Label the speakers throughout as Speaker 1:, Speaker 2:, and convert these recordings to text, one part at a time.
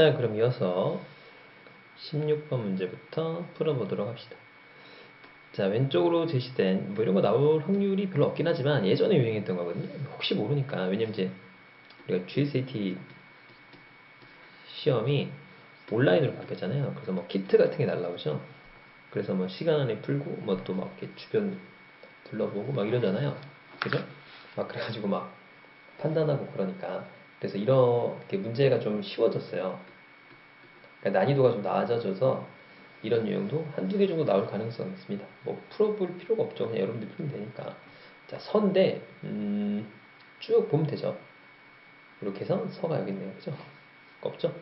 Speaker 1: 자, 그럼 이어서 16번 문제부터 풀어보도록 합시다. 자, 왼쪽으로 제시된 뭐 이런 거 나올 확률이 별로 없긴 하지만 예전에 유행했던 거거든요. 혹시 모르니까. 왜냐면 이제 우리가 GSAT 시험이 온라인으로 바뀌었잖아요. 그래서 뭐 키트 같은 게 날라오죠. 그래서 뭐 시간 안에 풀고 뭐 또 막 이렇게 주변 둘러보고 막 이러잖아요. 그죠? 막 그래가지고 막 판단하고 그러니까. 그래서 이렇게 문제가 좀 쉬워졌어요. 그러니까 난이도가 좀 낮아져서 이런 유형도 한두 개 정도 나올 가능성이 있습니다. 뭐 풀어볼 필요가 없죠. 그냥 여러분들이 풀면 되니까. 자, 서인데 쭉 보면 되죠. 이렇게 해서 서가 여기 있네요. 그죠? 없죠?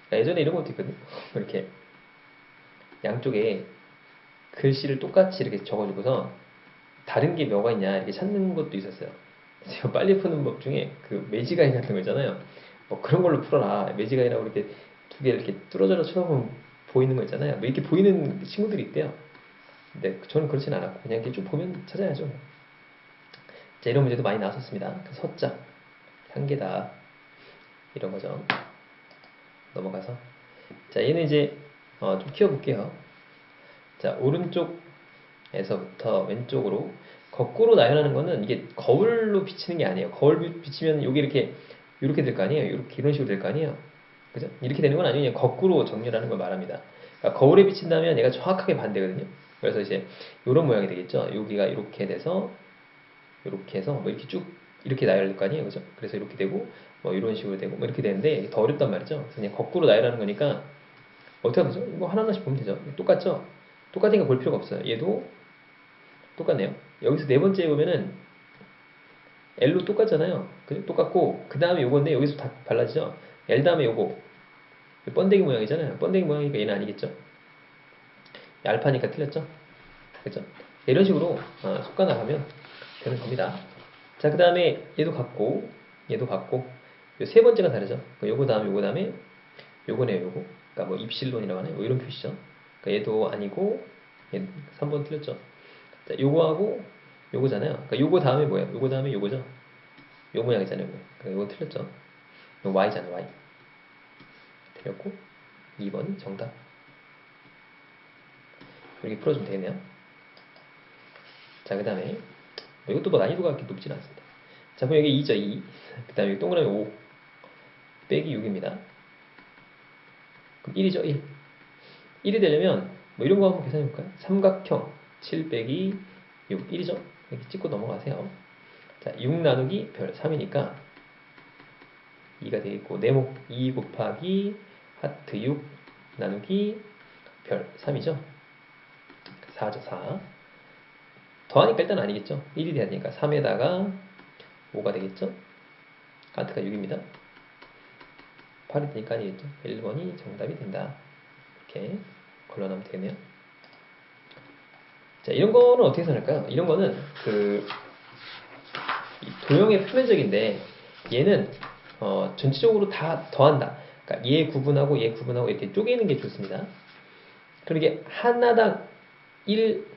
Speaker 1: 그러니까 예전에 이런 것도 있거든요. 이렇게 양쪽에 글씨를 똑같이 이렇게 적어주고서 다른 게 뭐가 있냐 이렇게 찾는 것도 있었어요. 제가 빨리 푸는 법 중에 그 매지가이 같은 거 있잖아요. 뭐 그런 걸로 풀어라. 매지가이라고 이렇게 두 개를 이렇게 뚫어져라 쳐다보면 보이는 거 있잖아요. 뭐 이렇게 보이는 친구들이 있대요. 근데 저는 그렇진 않았고 그냥 이렇게 쭉 보면 찾아야죠. 자, 이런 문제도 많이 나왔었습니다. 그 서자 한 개다 이런 거죠. 넘어가서 자, 얘는 이제 좀 키워볼게요. 자, 오른쪽에서부터 왼쪽으로 거꾸로 나열하는 거는 이게 거울로 비치는 게 아니에요. 거울 비치면 여기 이렇게 될 거 아니에요. 이렇게 이런 식으로 될 거 아니에요. 그죠? 이렇게 되는 건 아니에요. 그냥 거꾸로 정렬하는 걸 말합니다. 그러니까 거울에 비친다면 얘가 정확하게 반대거든요. 그래서 이제 이런 모양이 되겠죠. 여기가 이렇게 돼서 이렇게 해서 뭐 이렇게 쭉 이렇게 나열될 거 아니에요. 그죠? 그래서 이렇게 되고 뭐 이런 식으로 되고 뭐 이렇게 되는데 더 어렵단 말이죠. 그래서 그냥 거꾸로 나열하는 거니까 어떻게 하죠? 이거 하나하나씩 보면 되죠. 똑같죠? 똑같으니까 볼 필요가 없어요. 얘도 똑같네요. 여기서 네 번째 보면은 L로 똑같잖아요. 똑같고 그 다음에 요건데 여기서 다 달라지죠. L 다음에 요거 번데기 모양이잖아요. 번데기 모양이니까 얘는 아니겠죠. 알파니까 틀렸죠. 그죠? 이런 식으로 속가 나가면 되는 겁니다. 자, 그 다음에 얘도 같고 얘도 같고 요 세 번째가 다르죠. 요거 다음에 요거네요. 요거 그러니까 뭐 입실론이라고 하나요? 뭐 이런 표시죠. 그러니까 얘도 아니고 얘 3번 틀렸죠. 자, 요거하고 요거잖아요. 그러니까 요거 다음에 뭐예요? 요거 다음에 요거죠. 요 모양이잖아요. 그러니까 요거 틀렸죠. 요 Y잖아요. Y 틀렸고 2번이 정답. 이렇게 풀어주면 되겠네요. 자, 그 다음에 이것도 뭐 난이도가 그렇게 높진 않습니다. 자, 그럼 여기 2죠. 2. 그 다음에 동그라미 5 빼기 6입니다. 그럼 1이죠. 1. 1이 되려면 뭐 이런 거 한번 계산해 볼까요? 삼각형 7 빼기 6 1이죠. 이렇게 찍고 넘어가세요. 자, 6 나누기 별 3이니까 2가 되겠고 네모 2 곱하기 하트 6 나누기 별 3이죠. 4죠. 4. 더하니까 일단 아니겠죠. 1이 돼야 되니까 3에다가 5가 되겠죠. 하트가 6입니다. 8이 되니까 아니겠죠. 1번이 정답이 된다. 이렇게 걸러놓으면 되겠네요. 자, 이런 거는 어떻게 생각할까요? 이런 거는 도형의 표면적인데 얘는 전체적으로 다 더한다. 그러니까 얘 구분하고 이렇게 쪼개는 게 좋습니다. 그러게 하나당 1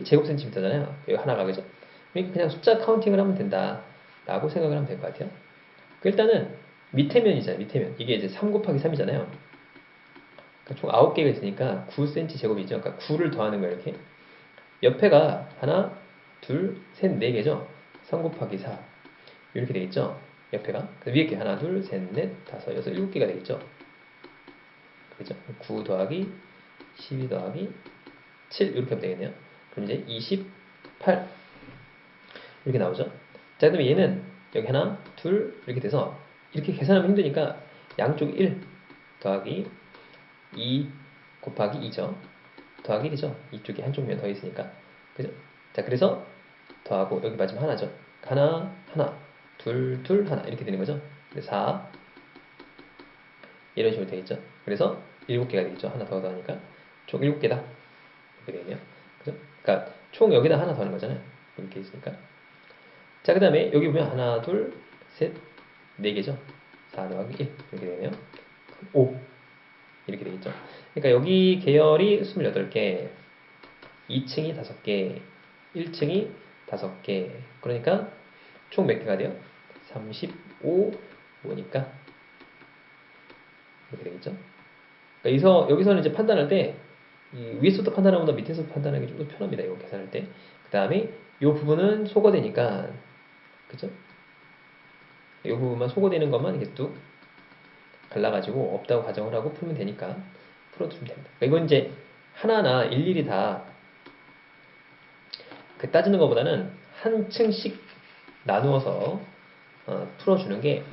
Speaker 1: 제곱센티미터잖아요. 여기 하나가 그죠? 그러니까 그냥 숫자 카운팅을 하면 된다. 라고 생각을 하면 될 것 같아요. 일단은 밑에 면이잖아요. 밑에 면. 이게 이제 3 곱하기 3이잖아요. 그러니까 총 9개가 있으니까 9cm 제곱이죠. 그러니까 9를 더하는 거예요. 이렇게. 옆에가 하나, 둘, 셋, 네 개죠. 3 곱하기 4 이렇게 되겠죠. 옆에가. 위에 게 하나, 둘, 셋, 넷, 다섯, 여섯, 7개가 되겠죠. 그죠? 9 더하기 12 더하기 7 이렇게 하면 되겠네요. 그럼 이제 28 이렇게 나오죠. 자, 그다음에 얘는 여기 하나, 둘 이렇게 돼서 이렇게 계산하면 힘드니까 양쪽 1 더하기 2 곱하기 2죠. 더하기 1이죠. 이쪽에 한쪽 면 더 있으니까. 그죠? 자, 그래서 더하고 여기 마지막 하나죠. 하나, 하나, 둘, 둘, 하나 이렇게 되는 거죠. 4 이런 식으로 되겠죠. 그래서 7개가 되겠죠. 하나 더 더하니까 총 7개다. 이렇게 되네요. 그죠? 그러니까 총 여기다 하나 더하는 거잖아요. 이렇게 있으니까. 자, 그 다음에 여기 보면 하나, 둘, 셋, 4개죠. 4 더하기 1 이렇게 되네요. 5 이렇게 되겠죠. 그러니까 여기 계열이 28개, 2층이 5개, 1층이 5개. 그러니까 총 몇 개가 돼요? 35 뭐니까 이렇게 되겠죠. 그러니까 여기서는 이제 판단할 때 위에서부터 판단하는 것보다 밑에서 판단하는 게 좀 더 편합니다. 이거 계산할 때. 그 다음에 이 부분은 소거되니까, 그죠? 이 부분만 소거되는 것만 이렇게 뚝 갈라가지고 없다고 가정을 하고 풀면 되니까 풀어주면 됩니다. 그러니까 이건 이제 하나하나 일일이 다 따지는 것보다는 한 층씩 나누어서 풀어주는 게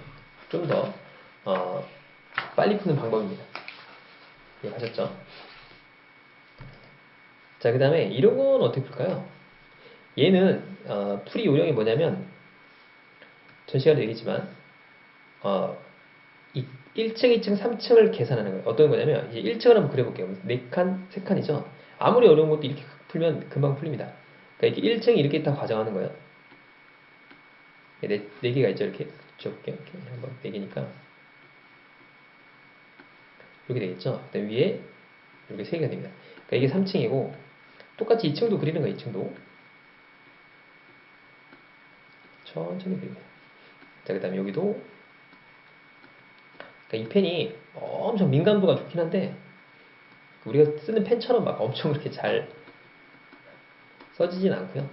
Speaker 1: 좀 더 빨리 푸는 방법입니다. 이해하셨죠? 자, 그 다음에 이런 건 어떻게 풀까요? 얘는 풀이 요령이 뭐냐면 전 시간에 얘기했지만 1층, 2층, 3층을 계산하는 거예요. 어떤 거냐면 이제 1층을 한번 그려볼게요. 4칸, 3칸이죠. 아무리 어려운 것도 이렇게 풀면 금방 풀립니다. 그러니까 이렇게 1층이 이렇게 다 과정하는 거예요. 네 개가 있죠. 이렇게 지워볼게요. 이렇게 한번 4개니까 이렇게 되겠죠. 그 다음 위에 이렇게 3개가 됩니다. 그러니까 이게 3층이고 똑같이 2층도 그리는 거예요. 2층도 천천히 그립니다. 자, 그 다음에 여기도 그러니까 이 펜이 엄청 민감도가 좋긴 한데 우리가 쓰는 펜처럼 막 엄청 그렇게 잘 써지진 않고요.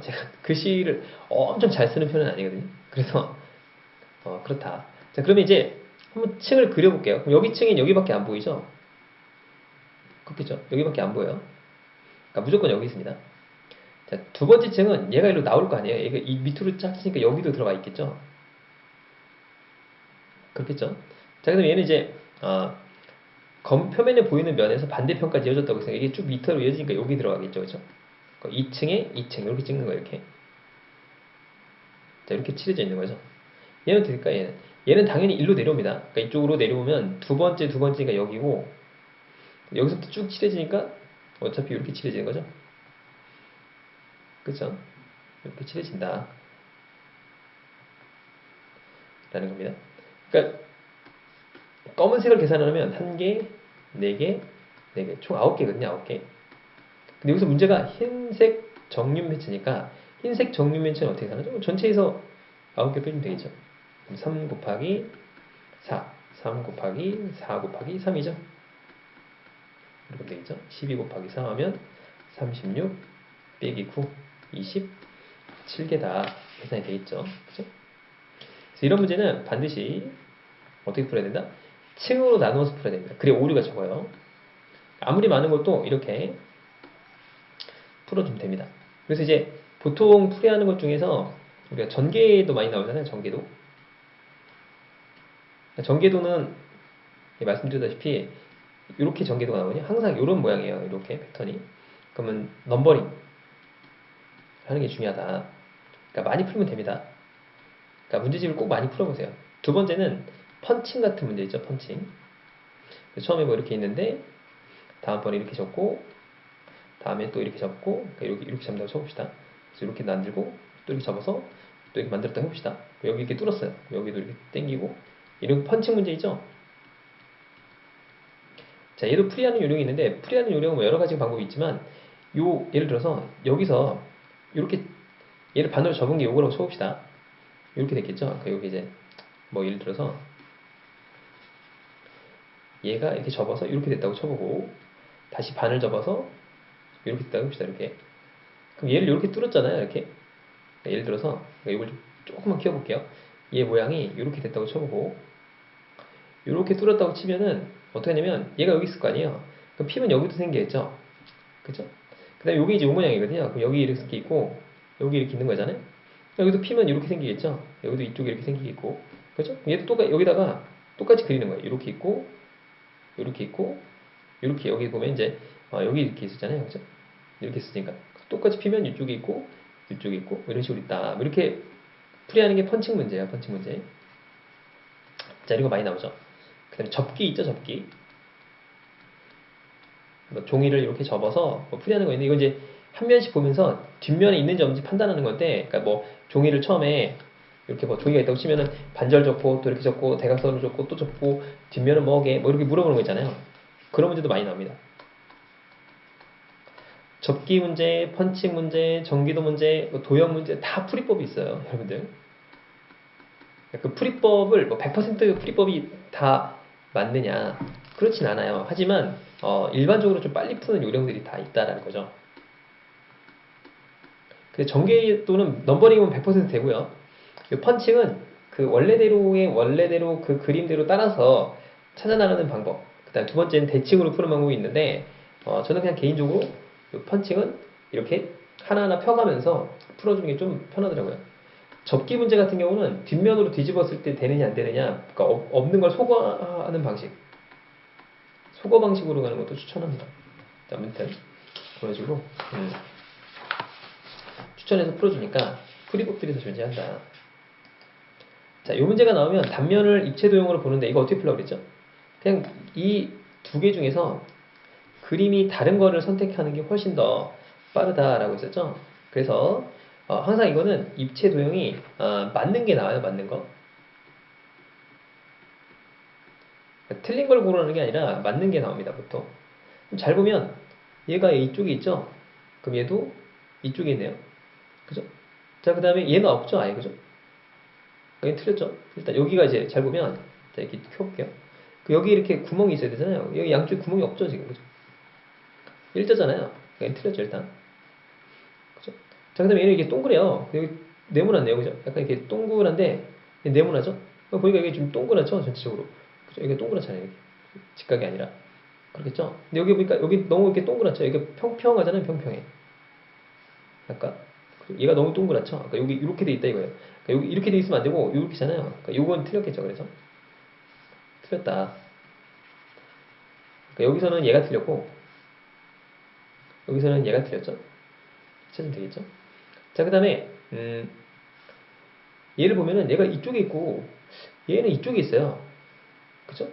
Speaker 1: 제가 글씨를 엄청 잘 쓰는 편은 아니거든요. 그래서 그렇다. 자, 그러면 이제 한번 층을 그려볼게요. 그럼 여기 층인 여기밖에 안 보이죠? 그렇겠죠? 여기밖에 안 보여요. 그러니까 무조건 여기 있습니다. 자, 두 번째 층은 얘가 일로 나올 거 아니에요. 얘가 이 밑으로 쫙 치니까 여기도 들어가 있겠죠? 그렇겠죠? 자, 그다음 얘는 이제 표면에 보이는 면에서 반대편까지 이어졌다고 해서 이게 쭉 밑으로 이어지니까 여기 들어가겠죠, 그렇죠? 2층에 2층 이렇게 찍는 거예요, 이렇게. 자, 이렇게 칠해져 있는 거죠. 얘는 어떻게 될까? 얘는 당연히 일로 내려옵니다. 그러니까 이쪽으로 내려오면 두 번째가 여기고 여기서부터 쭉 칠해지니까 어차피 이렇게 칠해지는 거죠. 그렇죠? 이렇게 칠해진다. 라는 겁니다. 그러니까 검은색을 계산하면 1개, 4개, 4개, 총 9개거든요. 9개. 근데 여기서 문제가 흰색 정륜 매체니까 흰색 정륜 매체는 어떻게 계산하죠? 전체에서 9개 빼면 되겠죠. 3 곱하기 4, 3 곱하기 4 곱하기 3이죠. 이렇게 되겠죠. 12 곱하기 3 하면 36 빼기 9, 27개 다 계산이 되겠죠. 그죠? 그래서 이런 문제는 반드시 어떻게 풀어야 된다? 층으로 나누어서 풀어야 됩니다. 그래 오류가 적어요. 아무리 많은 것도 이렇게 풀어주면 됩니다. 그래서 이제 보통 풀이하는 것 중에서 우리가 전개도 많이 나오잖아요. 전개도는 말씀드렸다시피 이렇게 전개도가 나오거든요. 항상 이런 모양이에요. 이렇게 패턴이. 그러면 넘버링 하는 게 중요하다. 그러니까 많이 풀면 됩니다. 그러니까 문제집을 꼭 많이 풀어보세요. 두 번째는 펀칭 같은 문제 있죠. 펀칭. 처음에 뭐 이렇게 있는데 다음번에 이렇게 적고 다음에 또 이렇게 접고 이렇게 잡는다고 쳐봅시다. 그래서 이렇게 만들고 또 이렇게 접어서 또 이렇게 만들었다 해봅시다. 여기 이렇게 뚫었어요. 여기도 이렇게 당기고 이런 펀칭 문제이죠. 자, 얘도 풀이하는 요령이 있는데 풀이하는 요령은 뭐 여러 가지 방법이 있지만 예를 들어서 여기서 이렇게 얘를 반으로 접은 게 요거라고 쳐봅시다. 이렇게 됐겠죠. 그러니까 여기 이제 뭐 예를 들어서 얘가 이렇게 접어서 이렇게 됐다고 쳐보고 다시 반을 접어서 이렇게 됐다고 해봅시다. 이렇게. 그럼 얘를 이렇게 뚫었잖아요. 이렇게. 그러니까 예를 들어서 이걸 좀 조금만 키워볼게요. 얘 모양이 이렇게 됐다고 쳐보고 이렇게 뚫었다고 치면은 어떻게 하냐면 얘가 여기 있을 거 아니에요. 그럼 피면 여기도 생기겠죠. 그죠? 그 다음에 여기 이제 이 모양이거든요. 그럼 여기 이렇게 있고 여기 이렇게 있는 거잖아요. 여기도 피면 이렇게 생기겠죠. 여기도 이쪽에 이렇게 생기겠고 그죠? 얘도 여기다가 똑같이 그리는 거예요. 이렇게 있고 이렇게 있고 이렇게 여기 보면 이제 여기 이렇게 있었잖아요. 그죠? 이렇게 있으니까 똑같이 피면 이쪽에 있고 이쪽에 있고 이런 식으로 있다. 이렇게 풀이하는 게 펀칭 문제예요. 펀칭 문제. 자, 이런 거 많이 나오죠. 그 다음에 접기 있죠. 접기. 뭐 종이를 이렇게 접어서 뭐 풀이하는 거 있는데 이건 이제 한 면씩 보면서 뒷면에 있는지 없는지 판단하는 건데 그러니까 뭐 종이를 처음에 이렇게 뭐 종이가 있다고 치면은 반절 접고 또 이렇게 접고 대각선으로 접고 또 접고 뒷면은 뭐게 뭐 이렇게 물어보는 거 있잖아요. 그런 문제도 많이 나옵니다. 접기 문제, 펀칭 문제, 전기도 문제, 뭐 도형 문제 다 풀이법이 있어요, 여러분들. 그 풀이법을 뭐 100% 풀이법이 다 맞느냐? 그렇진 않아요. 하지만 일반적으로 좀 빨리 푸는 요령들이 다 있다라는 거죠. 그 전개 또는 넘버링은 100% 되고요. 이 펀칭은 그 원래대로 그 그림대로 따라서 찾아나가는 방법. 그다음 두 번째는 대칭으로 푸는 방법이 있는데 저는 그냥 개인적으로 이 펀칭은 이렇게 하나하나 펴가면서 풀어주는 게 좀 편하더라고요. 접기 문제 같은 경우는 뒷면으로 뒤집었을 때 되느냐 안 되느냐, 그러니까 없는 걸 소거하는 방식, 소거 방식으로 가는 것도 추천합니다. 아무튼 그런 식으로 추천해서 풀어주니까 풀이법들이 더 존재한다. 자, 이 문제가 나오면 단면을 입체 도형으로 보는데 이거 어떻게 풀려고 그랬죠? 그냥 이 두 개 중에서 그림이 다른 거를 선택하는 게 훨씬 더 빠르다라고 했었죠. 그래서 항상 이거는 입체 도형이 맞는 게 나와요. 맞는 거. 그러니까 틀린 걸 고르는 게 아니라 맞는 게 나옵니다. 보통. 잘 보면 얘가 이쪽에 있죠. 그럼 얘도 이쪽에 있네요. 그죠? 자, 그 다음에 얘는 없죠. 아예. 그죠? 여기 틀렸죠? 일단 여기가 이제 잘 보면 자, 이렇게 켜볼게요. 여기 이렇게 구멍이 있어야 되잖아요. 여기 양쪽에 구멍이 없죠, 지금. 그죠? 일자잖아요. 여기 틀렸죠, 일단. 그죠? 자, 그 다음에 얘는 이게 동그래요. 여기 네모났네요. 그죠? 약간 이렇게 동그란데, 네모나죠? 보니까 이게 좀 동그랗죠, 전체적으로. 그죠? 이게 동그랗잖아요, 이렇게. 직각이 아니라. 그렇겠죠? 근데 여기 보니까, 여기 너무 이렇게 동그랗죠? 이게 평평하잖아요, 평평해. 약간. 얘가 너무 동그랗죠? 아까 여기 이렇게 돼 있다 이거예요. 그러니까 여기 이렇게 돼 있으면 안 되고, 이렇게잖아요. 그러니까 요건 틀렸겠죠, 그래서. 틀렸다. 그러니까 여기서는 얘가 틀렸고, 여기서는 얘가 틀렸죠? 찾으면 되겠죠? 자, 그 다음에, 얘를 보면은 얘가 이쪽에 있고, 얘는 이쪽에 있어요. 그죠?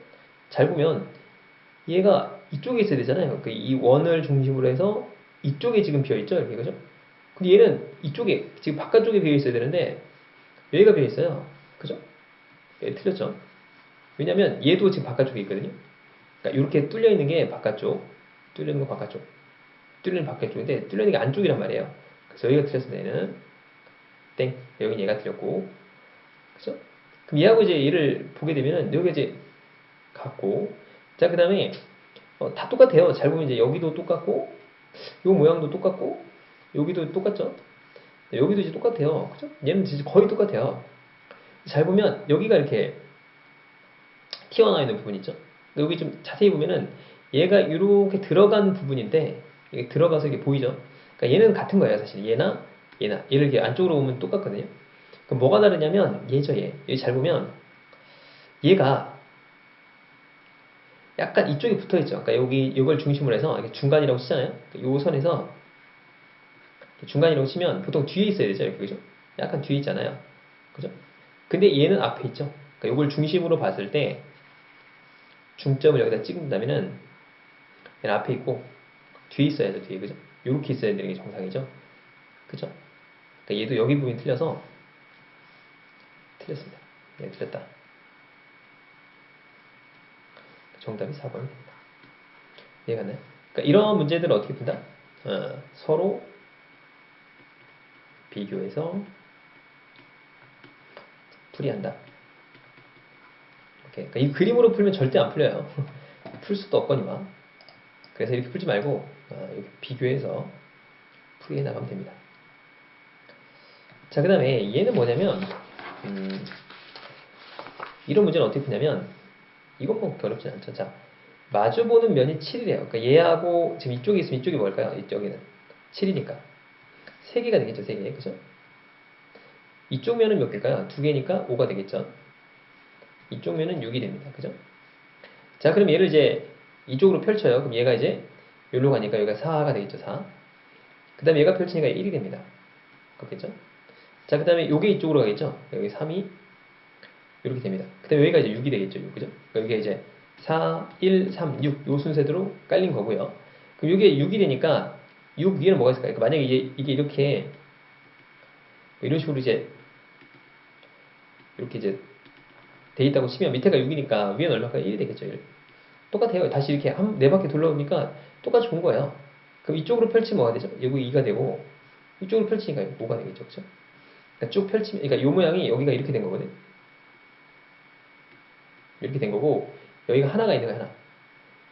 Speaker 1: 잘 보면, 얘가 이쪽에 있어야 되잖아요. 이 원을 중심으로 해서 이쪽에 지금 비어있죠? 이렇게, 그죠? 근데 얘는 이쪽에, 지금 바깥쪽에 비어있어야 되는데, 여기가 비어있어요. 그죠? 얘 틀렸죠? 왜냐면 얘도 지금 바깥쪽에 있거든요. 그러니까 이렇게 뚫려 있는 게 바깥쪽, 뚫려 있는 거 바깥쪽, 뚫려 있는 바깥쪽인데 뚫려 있는 게 안쪽이란 말이에요. 그래서 여기가 틀렸습니다. 얘는 땡. 여기는 얘가 틀렸고, 그죠? 그럼 얘하고 이제 얘를 보게 되면은 여기가 이제 같고, 자, 그 다음에 다 똑같아요. 잘 보면 이제 여기도 똑같고, 요 모양도 똑같고, 여기도 똑같죠? 네, 여기도 이제 똑같아요. 그죠? 얘는 진짜 거의 똑같아요. 잘 보면 여기가 이렇게 튀어나와 있는 부분 있죠? 여기 좀 자세히 보면은 얘가 이렇게 들어간 부분인데 이게 들어가서 이게 보이죠? 그러니까 얘는 같은 거예요, 사실. 얘나 얘나 얘를 이렇게 안쪽으로 보면 똑같거든요. 그럼 뭐가 다르냐면 얘죠, 얘. 여기 잘 보면 얘가 약간 이쪽에 붙어 있죠. 그러니까 여기 이걸 중심으로 해서 이게 중간이라고 치잖아요. 요 선에서 중간이라고 치면 보통 뒤에 있어야 되죠, 이렇게. 그죠? 약간 뒤에 있잖아요. 그죠? 근데 얘는 앞에 있죠. 그러니까 이걸 중심으로 봤을 때 중점을 여기다 찍는다면은 얘는 앞에 있고 뒤에 있어야죠, 뒤에. 그죠? 요렇게 있어야 되는 게 정상이죠. 그죠? 그러니까 얘도 여기 부분이 틀려서 틀렸습니다. 네, 틀렸다. 정답이 4번입니다. 이해가 나요? 그러니까 이런 문제들을 어떻게 푼다? 서로 비교해서 풀이한다. 오케이. 그러니까 이 그림으로 풀면 절대 안 풀려요. 풀 수도 없거니와. 그래서 이렇게 풀지 말고 이렇게 비교해서 풀이해 나가면 됩니다. 자, 그 다음에 얘는 뭐냐면 이런 문제는 어떻게 푸냐면 이건 뭐 어렵진 않죠. 자, 마주보는 면이 7이래요. 그러니까 얘하고 지금 이쪽에 있으면 이쪽이 뭘까요? 이쪽에는 7이니까 3개가 되겠죠. 3개. 그죠? 이쪽 면은 몇 개일까요? 2개니까 5가 되겠죠. 이쪽 면은 6이 됩니다. 그죠? 자, 그럼 얘를 이제 이쪽으로 펼쳐요. 그럼 얘가 이제 여기로 가니까 여기가 4가 되겠죠. 4. 그 다음에 얘가 펼치니까 1이 됩니다. 그렇겠죠? 자, 그 다음에 요게 이쪽으로 가겠죠? 여기 3이 이렇게 됩니다. 그 다음에 여기가 이제 6이 되겠죠. 6, 그죠? 여기가 이제 4, 1, 3, 6 요 순서대로 깔린 거고요. 그럼 이게 6이 되니까 6 위에는 뭐가 있을까요? 그러니까 만약에 이게 이렇게 뭐 이런 식으로 이제 이렇게 이제 돼 있다고 치면 밑에가 6이니까 위에는 얼마일까요? 1이 되겠죠. 1. 똑같아요. 다시 이렇게 네 바퀴 돌려보니까 똑같이 본 거예요. 그럼 이쪽으로 펼치면 뭐가 되죠? 여기 2가 되고 이쪽으로 펼치니까 5가 되겠죠. 그렇죠? 그러니까 쭉 펼치면, 그러니까 이 모양이 여기가 이렇게 된 거거든. 이렇게 된 거고 여기가 하나가 있는 거야, 하나.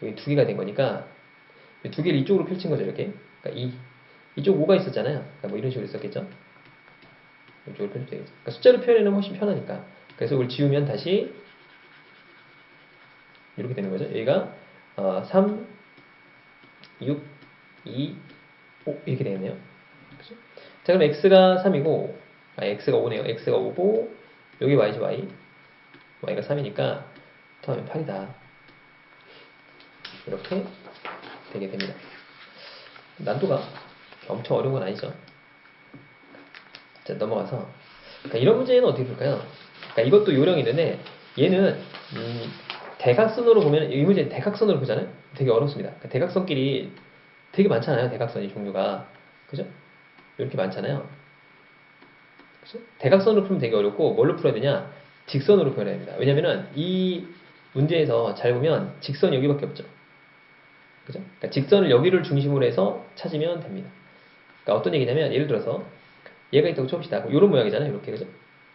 Speaker 1: 여기 두 개가 된 거니까 두 개를 이쪽으로 펼친 거죠, 이렇게. 그러니까 이쪽 5가 있었잖아요. 그러니까 뭐 이런 식으로 있었겠죠. 이쪽으로 펼치면 되겠죠. 그러니까 숫자로 표현하면 훨씬 편하니까. 그래서 이걸 지우면 다시 이렇게 되는 거죠. 여기가 3, 6, 2, 5 이렇게 되겠네요. 그죠? 자, 그럼 x가 3이고, x가 5네요. x가 5고, 여기 y죠, y. y가 3이니까 더하면 8이다. 이렇게 되게 됩니다. 난도가 엄청 어려운 건 아니죠. 자, 넘어가서. 그러니까 이런 문제는 어떻게 볼까요? 그러니까 이것도 요령이 있는데, 얘는, 대각선으로 보면, 이 문제는 대각선으로 보잖아요? 되게 어렵습니다. 그러니까 대각선끼리 되게 많잖아요. 대각선이 종류가. 그죠? 이렇게 많잖아요. 그죠? 대각선으로 풀면 되게 어렵고, 뭘로 풀어야 되냐? 직선으로 풀어야 됩니다. 왜냐면은, 이 문제에서 잘 보면, 직선이 여기밖에 없죠. 그죠? 그러니까 직선을 여기를 중심으로 해서 찾으면 됩니다. 그러니까 어떤 얘기냐면, 예를 들어서, 얘가 있다고 쳐봅시다. 이런 모양이잖아요. 이렇게. 그죠?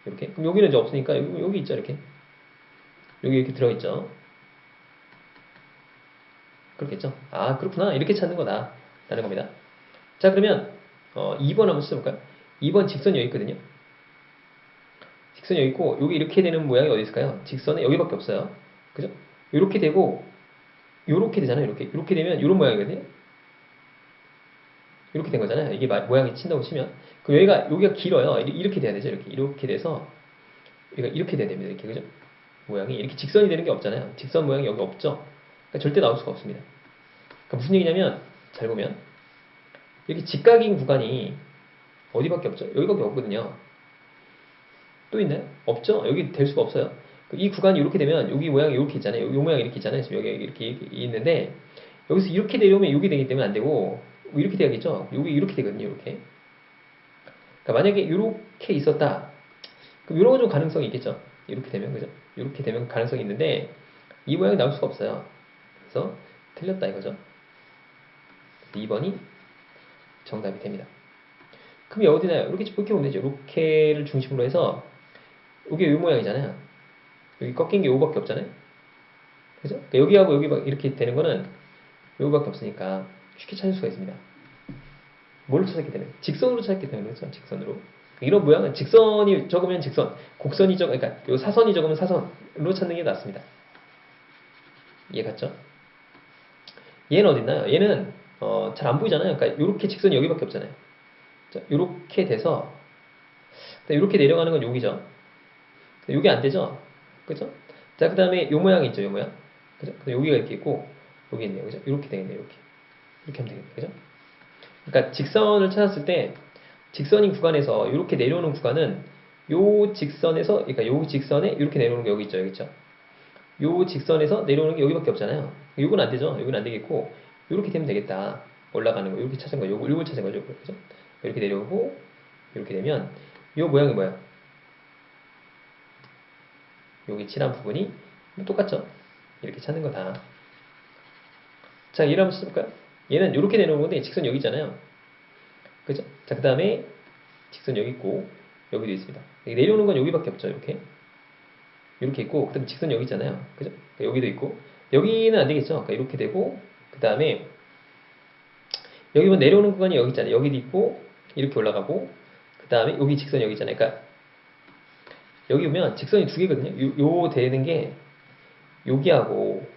Speaker 1: 이렇게. 그럼 여기는 이제 없으니까, 여기 있죠. 이렇게. 여기 이렇게 들어있죠. 그렇겠죠? 아, 그렇구나. 이렇게 찾는 거다. 라는 겁니다. 자, 그러면 2번 한번 찾아볼까요? 2번 직선이 여기 있거든요. 직선이 여기 있고 여기 이렇게 되는 모양이 어디 있을까요? 직선은 여기밖에 없어요. 그죠? 이렇게 되고 이렇게 되잖아요. 이렇게 되면 이런 모양이거든요. 이렇게 된 거잖아요. 이게 모양이 친다고 치면 그 여기가 길어요. 이렇게 돼야 되죠. 이렇게 돼서 이렇게 돼야 됩니다. 이렇게. 그죠? 모양이 이렇게 직선이 되는 게 없잖아요. 직선 모양이 여기 없죠. 그러니까 절대 나올 수가 없습니다. 그러니까 무슨 얘기냐면 잘 보면 이렇게 직각인 구간이 어디밖에 없죠? 여기밖에 없거든요. 또 있나요? 없죠? 여기 될 수가 없어요. 이 구간이 이렇게 되면 여기 모양이 이렇게 있잖아요. 이 모양이 이렇게 있잖아요. 지금 여기 이렇게 있는데 여기서 이렇게 내려오면 여기 되기 때문에 안 되고 이렇게 돼야겠죠? 여기 이렇게 되거든요. 이렇게. 그러니까 만약에 이렇게 있었다. 그럼 이런 건 좀 가능성이 있겠죠? 이렇게 되면 그죠? 이렇게 되면 가능성이 있는데 이 모양이 나올 수가 없어요. 그래서 틀렸다 이거죠. 2번이 정답이 됩니다. 그럼 여기 어디나요? 이렇게 보면 되죠. 이렇게를 중심으로 해서 이게 이 모양이잖아요. 여기 꺾인 게 요거밖에 없잖아요. 그죠? 그러니까 여기하고 여기 이렇게 되는 거는 요거밖에 없으니까 쉽게 찾을 수가 있습니다. 뭘로 찾았기 때문에? 직선으로 찾았기 때문에 그렇죠. 직선으로. 이런 모양은 직선이 적으면 직선, 곡선이 그러니까 요 사선이 적으면 사선으로 찾는 게 낫습니다. 이해 갔죠? 얘는 어딨나요? 얘는 잘 안 보이잖아요. 그러니까 요렇게 직선이 여기밖에 없잖아요. 자, 요렇게 돼서 요렇게 내려가는 건 여기죠. 요게 안 되죠? 그죠? 자, 그 다음에 요 모양이 있죠, 요 모양. 그죠? 여기가 이렇게 있고, 여기 있네요. 그죠? 이렇게 되겠네요, 이렇게. 이렇게 하면 되겠네요. 그죠? 그러니까 직선을 찾았을 때, 직선인 구간에서 이렇게 내려오는 구간은 요 직선에서, 그러니까 요 직선에 이렇게 내려오는 게 여기 있죠, 여기 있죠. 요 직선에서 내려오는 게 여기밖에 없잖아요. 요건 안 되죠? 요건 안 되겠고, 요렇게 되면 되겠다. 올라가는 거, 요렇게 찾은 거, 요걸 찾은 거죠. 그죠? 이렇게 내려오고, 이렇게 되면, 요 모양이 뭐야? 여기 칠한 부분이 똑같죠? 이렇게 찾는 거다. 자, 얘를 한번 써볼까요? 얘는 이렇게 내놓은 건데 직선 여기 있잖아요. 그죠? 자, 그 다음에 직선 여기 있고 여기도 있습니다. 내려오는 건 여기밖에 없죠. 이렇게 있고 그 다음에 직선 여기 있잖아요. 그죠? 여기도 있고 여기는 안 되겠죠? 그러니까 이렇게 되고 그 다음에 여기 뭐 내려오는 구간이 여기 있잖아요. 여기도 있고 이렇게 올라가고 그 다음에 여기 직선 여기 있잖아요. 그러니까 여기 보면 직선이 두 개거든요. 요 되는 게 여기하고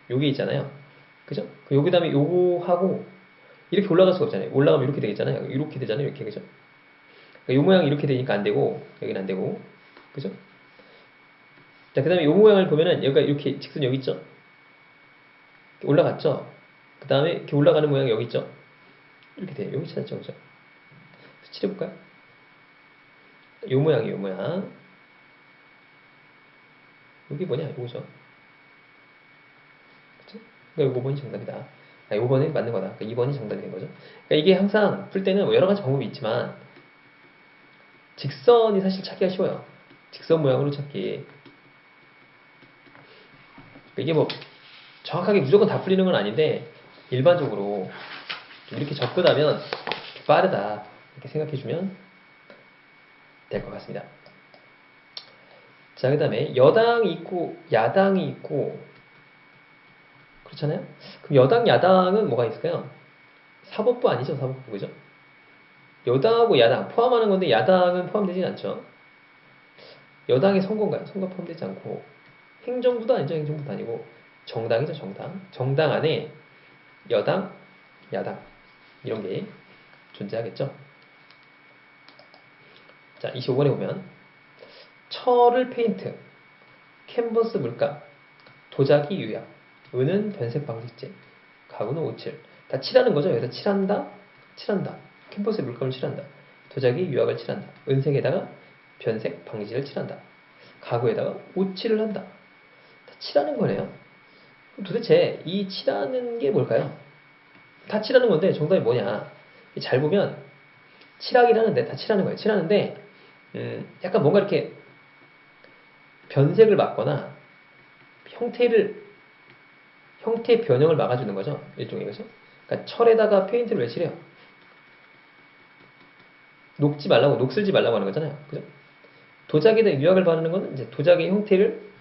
Speaker 1: 여기 있잖아요. 그죠? 여기 다음에 요거하고 이렇게 올라갈 수가 없잖아요. 올라가면 이렇게 되겠잖아요. 이렇게 되잖아요. 이렇게. 그죠? 그러니까 요 모양이 이렇게 되니까 안 되고 여기는 안 되고. 그죠? 자, 그 다음에 요 모양을 보면은 여기가 이렇게 직선 여기 있죠? 올라갔죠? 그 다음에 이렇게 올라가는 모양이 여기 있죠? 이렇게 돼요. 여기 찾았죠? 그죠? 칠해볼까요? 요 모양이에요. 요 모양. 여기 뭐냐? 요거죠. 그쵸? 그러니까 5번이 정답이다. 5번이 맞는 거다. 그러니까 2번이 정답이 된 거죠. 그러니까 이게 항상 풀 때는 뭐 여러 가지 방법이 있지만 직선이 사실 찾기가 쉬워요. 직선 모양으로 찾기. 그러니까 이게 뭐 정확하게 무조건 다 풀리는 건 아닌데 일반적으로 좀 이렇게 접근하면 빠르다 이렇게 생각해주면 될 것 같습니다. 자, 그 다음에 여당이 있고 야당이 있고 그렇잖아요? 그럼 여당, 야당은 뭐가 있을까요? 사법부 아니죠, 사법부. 그죠? 여당하고 야당 포함하는 건데 야당은 포함되지 않죠. 여당이 선거인가요? 선거 포함되지 않고 행정부도 아니죠. 행정부도 아니고 정당이죠. 정당. 정당 안에 여당, 야당 이런 게 존재하겠죠. 자, 25번에 보면 철을 페인트, 캔버스 물감, 도자기 유약, 은은 변색 방지제, 가구는 오칠. 다 칠하는 거죠. 여기서 칠한다, 칠한다. 캔버스에 물감을 칠한다. 도자기 유약을 칠한다. 은색에다가 변색 방지를 칠한다. 가구에다가 오칠을 한다. 다 칠하는 거네요. 그럼 도대체 이 칠하는 게 뭘까요? 다 칠하는 건데 정답이 뭐냐? 잘 보면 칠하긴 하는데 다 칠하는 거예요. 칠하는데 약간 뭔가 이렇게 변색을 막거나 형태의 변형을 막아주는 거죠. 일종의 거죠. 그러니까 철에다가 페인트를 왜 칠해요? 녹슬지 말라고 하는 거잖아요. 그죠? 도자기에다 유약을 바르는 거는 이제 도자기의 형태를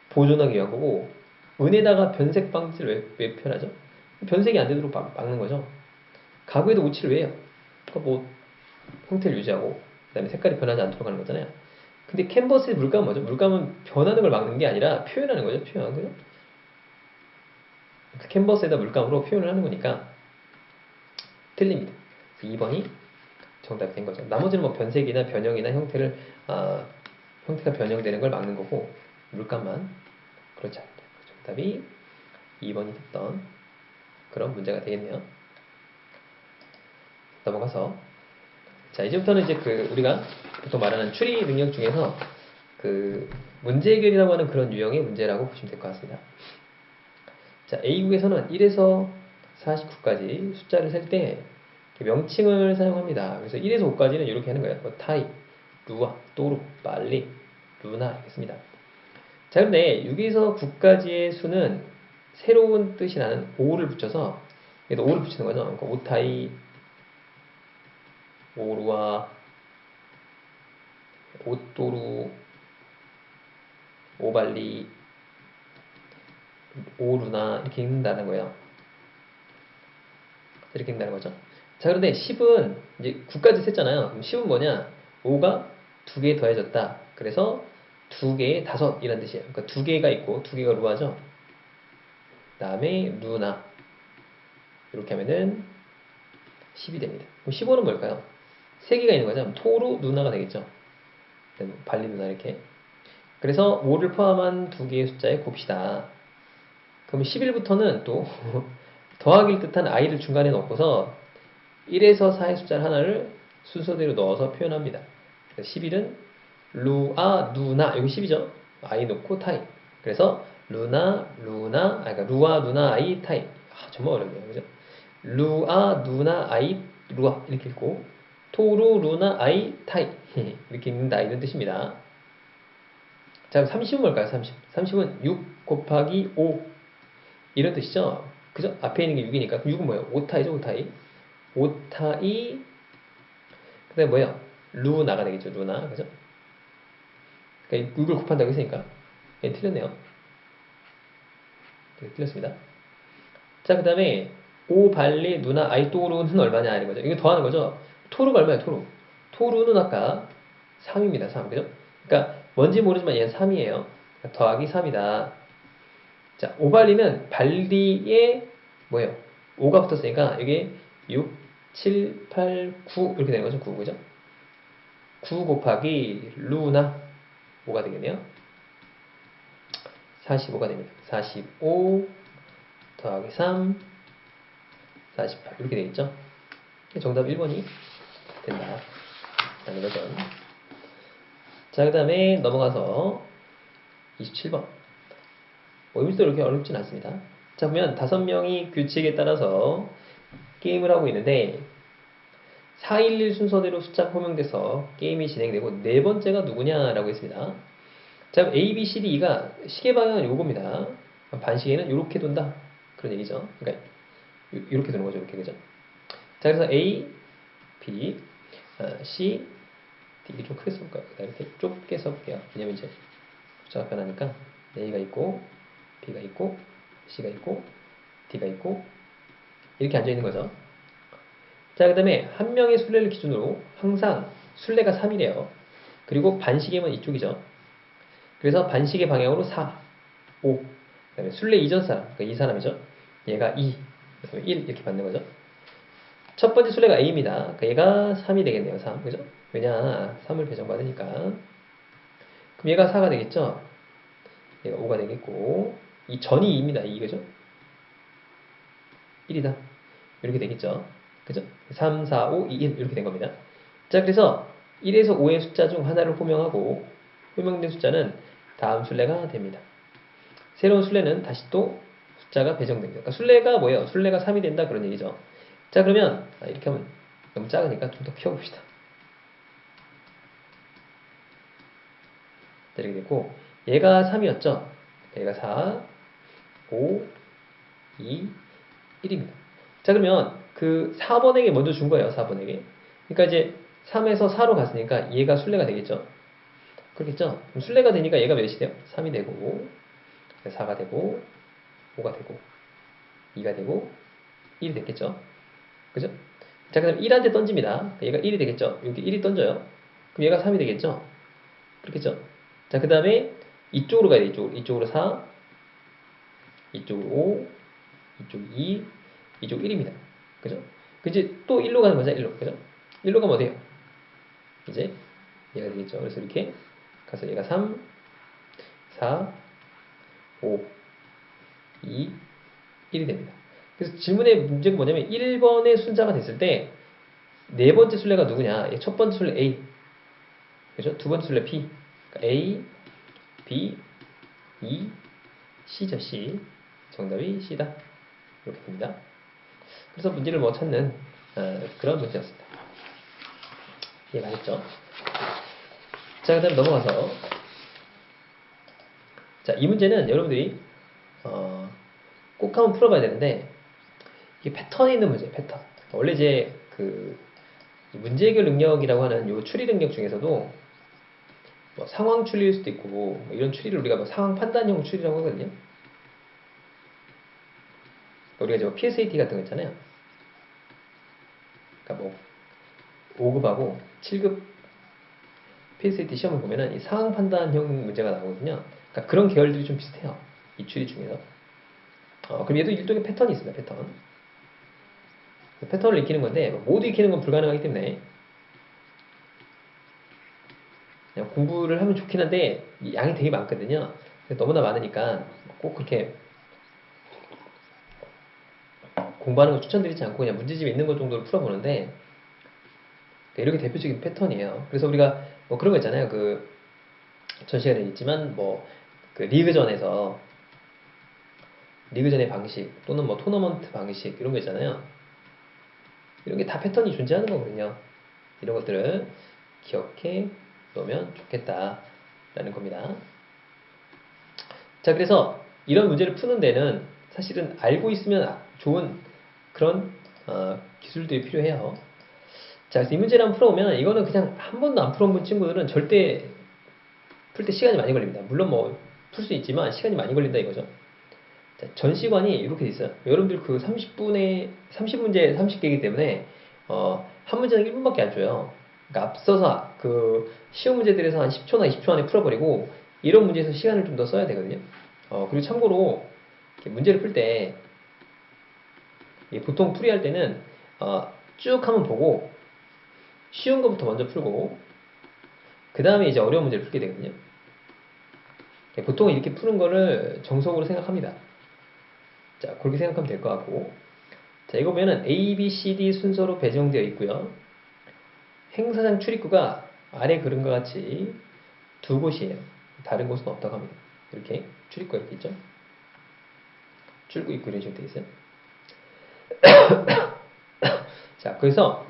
Speaker 1: 보존하기 위한 거고, 은에다가 변색 방지를 왜 표현하죠? 변색이 안 되도록 막는 거죠. 가구에도 오칠을 왜 해요? 그러니까 뭐 형태를 유지하고 그다음에 색깔이 변하지 않도록 하는 거잖아요. 근데 캔버스의 물감은 뭐죠? 물감은 변하는 걸 막는 게 아니라 표현하는 거죠. 표현. 그죠? 캔버스에다 물감으로 표현을 하는 거니까 틀립니다. 2번이 정답이 된 거죠. 나머지는 뭐 변색이나 변형이나 형태가 변형되는 걸 막는 거고 물감만 그렇지 않다. 정답이 2번이 됐던 그런 문제가 되겠네요. 넘어가서 자, 이제부터는 이제 우리가 보통 말하는 추리 능력 중에서 문제 해결이라고 하는 그런 유형의 문제라고 보시면 될 것 같습니다. 자, A국에서는 1에서 49까지 숫자를 셀 때 명칭을 사용합니다. 그래서 1에서 5까지는 이렇게 하는 거예요. 뭐 타이, 루아, 또루, 빨리, 루나 이렇게 씁니다. 자, 근데 6에서 9까지의 수는 새로운 뜻이 나는 5를 붙여서 여기다 5를 붙이는 거죠. 그러니까 오타이, 오루아, 오또루, 오발리, 오루나 이렇게 읽는다는 거예요. 이렇게 읽는다는 거죠. 자, 그런데 10은 이제 9까지 셌잖아요. 그럼 10은 뭐냐? 5가 2개 더해졌다. 그래서 2개에 5 이란 뜻이에요. 그러니까 2개가 있고 2개가 루아죠. 그 다음에 루나 이렇게 하면은 10이 됩니다. 그럼 15는 뭘까요? 3개가 있는 거죠. 토루 누나가 되겠죠. 발리 누나 이렇게. 그래서 5를 포함한 2개의 숫자에 곱시다. 그럼 11부터는 또 더하기를 뜻한 i를 중간에 넣고서 1에서 4의 숫자 하나를 순서대로 넣어서 표현합니다. 11은 루아 누나 여기 10이죠. i 넣고 타이. 그래서 그러니까 루아 누나 아이 타이. 정말 어렵네요. 그죠? 루아 누나 아이 루아 이렇게 읽고 토루 루나 아이 타이 이렇게 읽는다 이런 뜻입니다. 자, 30은 뭘까요? 30은 6 곱하기 5 이런 뜻이죠. 그죠? 앞에 있는 게 6이니까. 그럼 6은 뭐예요? 오타이죠, 오타이. 오타이 그 다음에 뭐예요? 루나가 되겠죠, 루나. 그죠? 그러니까 6을 곱한다고 했으니까. 예, 틀렸네요. 네, 틀렸습니다. 자, 그 다음에 오 발리 누나 아이토루는 얼마냐 이런 거죠. 이거 더하는 거죠. 토루가 얼마야, 토루? 토루는 아까 3입니다, 3. 그죠? 그러니까 뭔지 모르지만 얘는 3이에요. 그러니까 더하기 3이다. 자, 오발리는 발리에 뭐예요? 5가 붙었으니까 이게 6, 7, 8, 9 이렇게 되는 거죠. 9, 그죠? 9 곱하기 루나 5가 되겠네요. 45가 됩니다. 45 더하기 3 48 이렇게 되겠죠. 정답 1번이 된다 라는 거죠. 자, 그 다음에 넘어가서 27번. 여기서 이렇게 어렵진 않습니다. 자, 보면 5명이 규칙에 따라서 게임을 하고 있는데 411 순서대로 숫자가 호명돼서 게임이 진행되고 네 번째가 누구냐라고 했습니다. 자, A, B, C, D, E가 시계 방향은 요겁니다. 반시계는 요렇게 돈다. 그런 얘기죠. 그러니까 이렇게 도는 거죠. 이렇게, 그죠? 자, 그래서 A, B, C, D 좀 크게 써볼까요? 이렇게 좁게 써볼게요. 왜냐면 이제 숫자가 변하니까 A가 있고 B가 있고 C가 있고 D가 있고 이렇게 앉아 있는 거죠. 자, 그 다음에 한 명의 순례를 기준으로 항상 순례가 3이래요. 그리고 반시계면 이쪽이죠. 그래서 반시계 방향으로 4, 5. 그다음에 순례 이전 사람, 그러니까 이 사람이죠. 얘가 2, 1 이렇게 받는 거죠. 첫 번째 순례가 A입니다. 그러니까 얘가 3이 되겠네요. 3, 그죠? 왜냐, 3을 배정받으니까. 그럼 얘가 4가 되겠죠. 얘가 5가 되겠고, 이 전이 2입니다. 2, 그죠? 1이다. 이렇게 되겠죠. 그죠? 3, 4, 5, 2, 1 이렇게 된 겁니다. 자, 그래서 1에서 5의 숫자 중 하나를 호명하고 호명된 숫자는 다음 순례가 됩니다. 새로운 순례는 다시 또 숫자가 배정됩니다. 그러니까 순례가 뭐예요? 순례가 3이 된다 그런 얘기죠. 자, 그러면 이렇게 하면 너무 작으니까 좀 더 키워봅시다. 이렇게 됐고 얘가 3이었죠? 얘가 4, 5, 2, 1입니다. 자, 그러면 그 4번에게 먼저 준 거예요. 4번에게. 그러니까 이제 3에서 4로 갔으니까 얘가 순례가 되겠죠? 그렇겠죠? 그럼 순례가 되니까 얘가 몇이 돼요? 3이 되고 4가 되고 5가 되고 2가 되고 1이 됐겠죠? 그죠? 자, 그럼 1한테 던집니다. 얘가 1이 되겠죠? 여기 1이 던져요. 그럼 얘가 3이 되겠죠? 그렇겠죠? 자, 그 다음에 이쪽으로 가야 돼. 이쪽으로 4, 이쪽으로 5, 이쪽 2, 이쪽 1입니다. 그죠? 이제 또 1로 가는 거죠. 1로. 그죠? 1로 가면 어디에요? 이제 얘가 되겠죠. 그래서 이렇게 가서 얘가 3, 4, 5, 2, 1이 됩니다. 그래서 질문의 문제가 뭐냐면 1번의 순자가 됐을 때 네 번째 순례가 누구냐? 첫 번째 순례 A, 그죠? 두 번째 순례 B. 그러니까 A, B, E, C죠. C. 정답이 C다. 이렇게 됩니다. 그래서 문제를 뭐 찾는 그런 문제였습니다. 이해가겠죠? 자, 그 다음 넘어가서 자, 이 문제는 여러분들이 꼭 한번 풀어봐야 되는데 이게 패턴이 있는 문제예요. 패턴. 원래 이제 그 문제 해결 능력이라고 하는 요 추리 능력 중에서도 뭐 상황 추리일 수도 있고 뭐 이런 추리를 우리가 뭐 상황 판단형 추리라고 하거든요. 우리가 이제 PSAT 같은 거 있잖아요. 그러니까 뭐 5급하고 7급 PSAT 시험을 보면은 이 상황 판단형 문제가 나오거든요. 그러니까 그런 계열들이 좀 비슷해요. 이 추리 중에서. 그럼 얘도 일종의 패턴이 있습니다. 패턴. 패턴을 익히는 건데 모두 익히는 건 불가능하기 때문에 그냥 공부를 하면 좋긴 한데 양이 되게 많거든요. 너무나 많으니까 꼭 그렇게 공부하는 걸 추천드리지 않고 그냥 문제집에 있는 것 정도로 풀어보는데 이렇게 대표적인 패턴이에요. 그래서 우리가 뭐 그런 거 있잖아요. 그 전 시간에 있지만 뭐 그 리그전에서 리그전의 방식 또는 뭐 토너먼트 방식 이런 거 있잖아요. 이런 게 다 패턴이 존재하는 거거든요. 이런 것들을 기억해 놓으면 좋겠다라는 겁니다. 자, 그래서 이런 문제를 푸는 데는 사실은 알고 있으면 좋은 그런 기술들이 필요해요. 자, 그래서 이 문제를 한번 풀어보면 이거는 그냥 한 번도 안 풀어본 친구들은 절대 풀 때 시간이 많이 걸립니다. 물론 뭐 풀 수 있지만 시간이 많이 걸린다 이거죠. 자, 전시관이 이렇게 돼 있어요. 여러분들 그 30문제 30개이기 때문에 한 문제는 1분밖에 안 줘요. 그러니까 앞서서 그 쉬운 문제들에서 한 10초나 20초 안에 풀어버리고 이런 문제에서 시간을 좀 더 써야 되거든요. 그리고 참고로 문제를 풀 때 보통 풀이할 때는 쭉 한번 보고 쉬운 것부터 먼저 풀고 그 다음에 이제 어려운 문제를 풀게 되거든요. 보통 이렇게 푸는 거를 정석으로 생각합니다. 자, 그렇게 생각하면 될 것 같고 자, 이거 보면은 A, B, C, D 순서로 배정되어 있고요. 행사장 출입구가 아래 그림과 같이 두 곳이에요. 다른 곳은 없다고 합니다. 이렇게 출입구가 이렇게 있죠. 출구 입구 이런 식으로 되어 있어요. 자, 그래서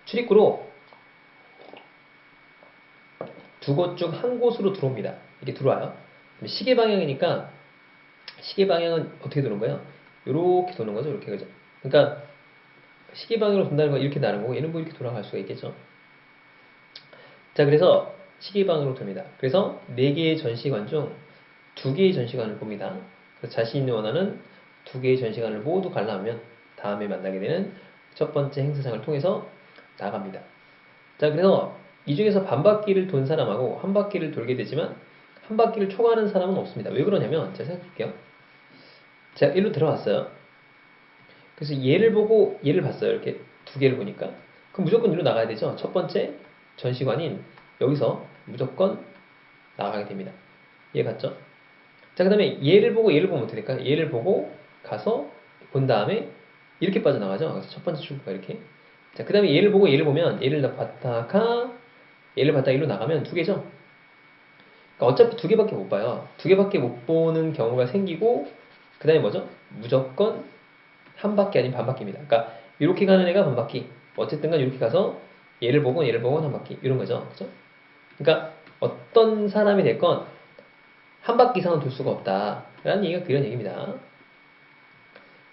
Speaker 1: 출입구로 두 곳 중 한 곳으로 들어옵니다. 이렇게 들어와요. 시계 방향이니까 시계 방향은 어떻게 도는 거예요? 이렇게 도는 거죠. 이렇게 그죠? 그러니까 시계 방향으로 돈다는 건 이렇게 나는 거고 얘는 뭐 이렇게 돌아갈 수가 있겠죠. 자, 그래서 시계 방향으로 돕니다. 그래서 4개의 전시관 중 2개의 전시관을 봅니다. 그래서 자신이 원하는 두 개의 전시관을 모두 관람하면 다음에 만나게 되는 첫 번째 행사장을 통해서 나갑니다. 자, 그래서 이 중에서 반 바퀴를 돈 사람하고 한 바퀴를 돌게 되지만 한 바퀴를 초과하는 사람은 없습니다. 왜 그러냐면 제가 생각해 볼게요. 제가 일로 들어왔어요. 그래서 얘를 보고 얘를 봤어요. 이렇게 두 개를 보니까. 그럼 무조건 일로 나가야 되죠. 첫 번째 전시관인 여기서 무조건 나가게 됩니다. 이해 갔죠? 자, 그 다음에 얘를 보고 얘를 보면 어떻게 될까요? 얘를 보고 가서 본 다음에 이렇게 빠져나가죠. 그래서 첫 번째 출구가 이렇게. 자, 그 다음에 얘를 보고 얘를 보면 얘를 봤다가 얘를 봤다가 일로 나가면 두 개죠. 그러니까 어차피 두 개밖에 못 봐요. 두 개밖에 못 보는 경우가 생기고 그 다음에 뭐죠? 무조건 한 바퀴 아닌 반 바퀴입니다. 그러니까 이렇게 가는 애가 반 바퀴. 어쨌든 간 이렇게 가서 얘를 보고 얘를 보고 한 바퀴. 이런 거죠. 그죠? 그러니까 어떤 사람이 됐건 한 바퀴 이상은 돌 수가 없다. 라는 얘기가 그런 얘기입니다.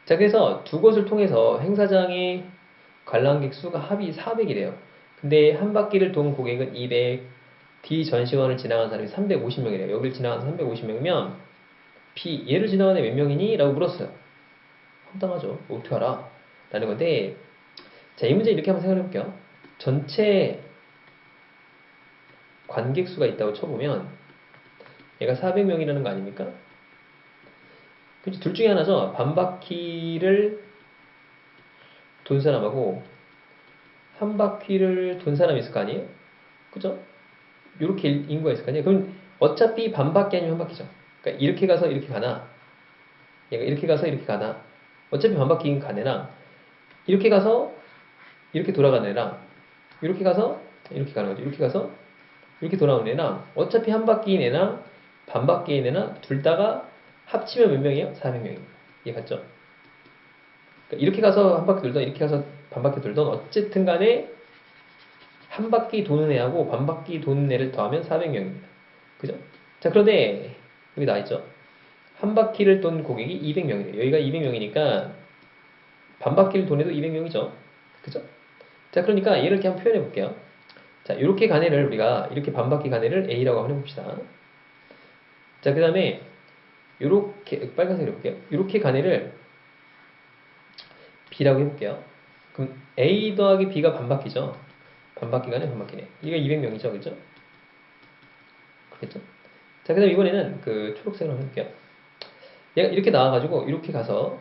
Speaker 1: 자, 그래서 두 곳을 통해서 행사장의 관람객 수가 합이 400이래요. 근데 한 바퀴를 돈 고객은 200, D 전시관을 지나간 사람이 350명이래요. 여기를 지나간 350명이면 B, 얘를 지나간 애 몇 명이니? 라고 물었어요. 황당하죠. 어떻게 알아? 라는 건데, 자, 이 문제 이렇게 한번 생각해 볼게요. 전체 관객 수가 있다고 쳐보면 얘가 400명이라는 거 아닙니까? 그치, 둘 중에 하나죠. 반 바퀴를 돈 사람하고 한 바퀴를 돈 사람이 있을 거 아니에요? 그죠? 이렇게 인구가 있을 거 아니에요? 그럼 어차피 반 바퀴 아니면 한 바퀴죠. 그러니까 이렇게 가서 이렇게 가나, 얘가 이렇게 가서 이렇게 가나, 어차피 반 바퀴인 가네랑 이렇게 가서 이렇게 돌아가는 애랑 이렇게 가서 이렇게 가는 거죠. 이렇게 가서 이렇게 돌아오는 애랑 어차피 한 바퀴인 애나 반 바퀴인 애나 둘 다가 합치면 몇 명이에요? 400명입니다. 이해 갔죠? 그러니까 이렇게 가서 한 바퀴 돌던 이렇게 가서 반 바퀴 돌던 어쨌든 간에 한 바퀴 도는 애하고 반 바퀴 도는 애를 더하면 400명입니다. 그죠? 자, 그런데 여기 나와있죠? 한 바퀴를 돈 고객이 200명이래요. 여기가 200명이니까 반 바퀴를 돈에도 200명이죠. 그죠? 자, 그러니까 얘를 이렇게 한번 표현해 볼게요. 자, 이렇게 간 애를 우리가 이렇게 반 바퀴 간 애를 A라고 한번 해봅시다. 자, 그 다음에 이렇게 빨간색으로 해볼게요. 이렇게 간 애를 B라고 해볼게요. 그럼 A 더하기 B가 반 바퀴죠. 반 바퀴 가네, 반 바퀴네. 이게 200명이죠, 그죠? 그렇겠죠? 자, 그 다음에 이번에는 그 초록색으로 한번 해볼게요. 얘가 이렇게 나와가지고 이렇게 가서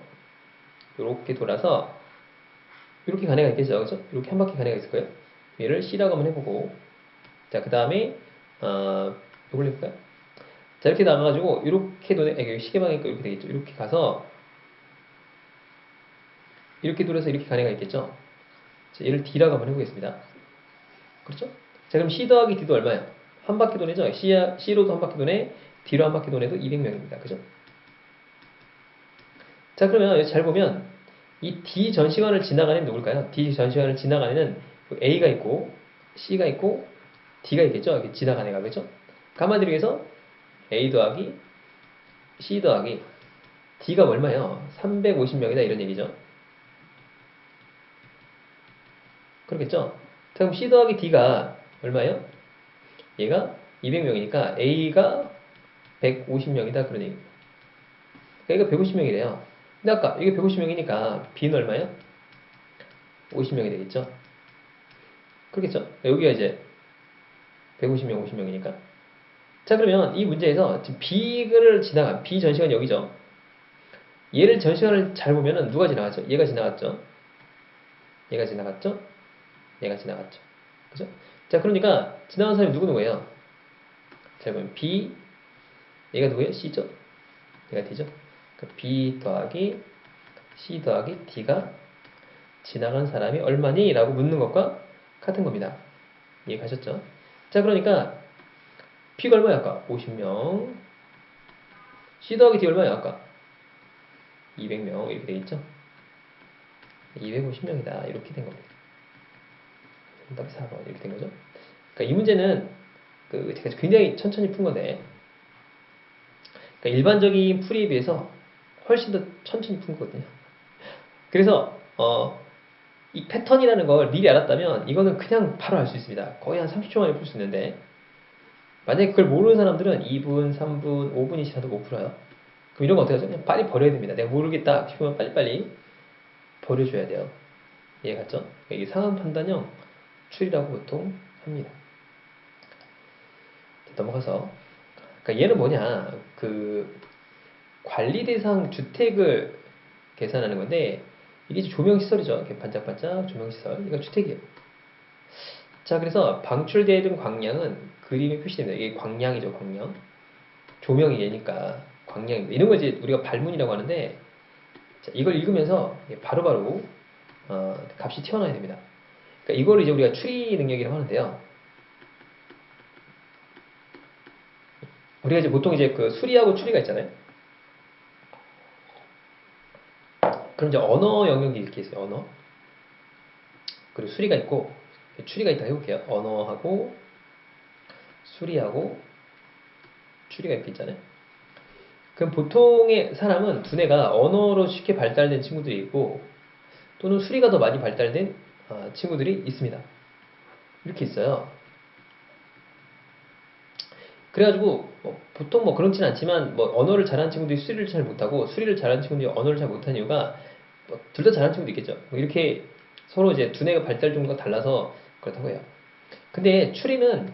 Speaker 1: 이렇게 돌아서 이렇게 간 애가 있겠죠, 그죠? 이렇게 한 바퀴 간 애가 있을 거예요. 얘를 C라고 한번 해보고, 자, 그 다음에 이걸 해볼까요? 자, 이렇게 나가가지고 이렇게 도네, 여기 시계방이니까 이렇게 되겠죠. 이렇게 가서 이렇게 돌아서 이렇게 간 애가 있겠죠. 자, 얘를 D라고 한번 해보겠습니다. 그렇죠? 자, 그럼 C 더하기 D도 얼마야? 한 바퀴 도네죠. C로도 한 바퀴 도네, D로 한 바퀴 도네도 200명입니다. 그죠? 자, 그러면 여기 잘 보면 이 D 전시관을 지나가는 애는 누굴까요? D 전시관을 지나가는 애는 A가 있고 C가 있고 D가 있겠죠? 여기 지나가는 애가. 그죠? 한마디로 해서 A 더하기 C 더하기 D가 얼마예요? 350명이다 이런 얘기죠. 그렇겠죠? 자, 그럼 C 더하기 D가 얼마예요? 얘가 200명이니까 A가 150명이다 그런 얘기입니다. 그러니까 얘가 150명이래요. 근데 아까 이게 150명이니까 B는 얼마예요? 50명이 되겠죠? 그렇겠죠? 여기가 이제 150명, 50명이니까. 자, 그러면 이 문제에서 지금 B를 지나간 B 전시관 여기죠? 얘를 전시관을 잘 보면은 누가 지나갔죠? 얘가 지나갔죠? 얘가 지나갔죠? 얘가 지나갔죠? 그죠? 자, 그러니까 지나간 사람이 누구예요? 잘 보면 B, 얘가 누구예요? C죠? 얘가 D죠? 그러니까 B 더하기 C 더하기 D가 지나간 사람이 얼마니? 라고 묻는 것과 같은 겁니다. 이해가셨죠? 자, 그러니까 B가 얼마야 아까? 50명. C 더하기 D 얼마야 아까? 200명 이렇게 되겠죠? 250명이다 이렇게 된 겁니다. 정답이 4번 이렇게 된 거죠. 그러니까 이 문제는 제가 굉장히 천천히 푼 건데, 그러니까 일반적인 풀이에 비해서 훨씬 더 천천히 푼 거거든요. 그래서 이 패턴이라는 걸 미리 알았다면 이거는 그냥 바로 알 수 있습니다. 거의 한 30초 만에 풀 수 있는데, 만약에 그걸 모르는 사람들은 2분, 3분, 5분이 지나도 못 풀어요. 그럼 이런 거 어떻게 하죠? 그냥 빨리 버려야 됩니다. 내가 모르겠다 싶으면 빨리빨리 버려줘야 돼요. 이해 갔죠? 이게 상한 판단형 추리라고 보통 합니다. 넘어가서, 그러니까 얘는 뭐냐, 그 관리 대상 주택을 계산하는 건데, 이게 조명시설이죠. 이렇게 반짝반짝 조명시설. 이건 주택이에요. 자, 그래서 방출되는 광량은 그림에 표시됩니다. 이게 광량이죠, 광량. 조명이 얘니까 광량입니다. 이런 걸 이제 우리가 발문이라고 하는데, 자, 이걸 읽으면서 바로바로 값이 튀어나와야 됩니다. 그러니까 이거를 이제 우리가 추리 능력이라고 하는데요. 우리가 이제 보통 이제 그 수리하고 추리가 있잖아요. 그럼 이제 언어 영역이 이렇게 있어요. 언어. 그리고 수리가 있고 추리가 있다 해볼게요. 언어하고 수리하고 추리가 이렇게 있잖아요. 그럼 보통의 사람은 두뇌가 언어로 쉽게 발달된 친구들이 있고 또는 수리가 더 많이 발달된 친구들이 있습니다. 이렇게 있어요. 그래가지고 보통 뭐 그렇진 않지만 뭐 언어를 잘하는 친구들이 수리를 잘 못하고 수리를 잘하는 친구들이 언어를 잘 못하는 이유가 둘 다 잘하는 친구도 있겠죠. 뭐 이렇게 서로 이제 두뇌가 발달 정도가 달라서 그렇다고 해요. 근데 추리는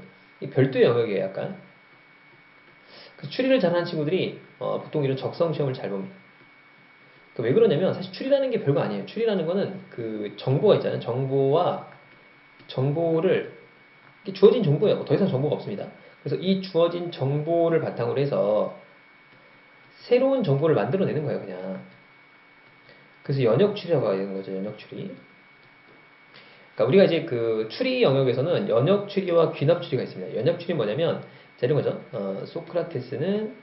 Speaker 1: 별도의 영역이에요, 약간. 그래서 추리를 잘하는 친구들이 보통 이런 적성 시험을 잘 봅니다. 왜 그러냐면 사실 추리라는 게 별거 아니에요. 추리라는 거는 그 정보가 있잖아요. 정보를 주어진 정보예요. 더 이상 정보가 없습니다. 그래서 이 주어진 정보를 바탕으로 해서 새로운 정보를 만들어내는 거예요, 그냥. 그래서 연역 추리라고 하는 거죠, 연역 추리. 그러니까 우리가 이제 그 추리 영역에서는 연역 추리와 귀납 추리가 있습니다. 연역 추리 뭐냐면, 자, 이런 거죠. 소크라테스는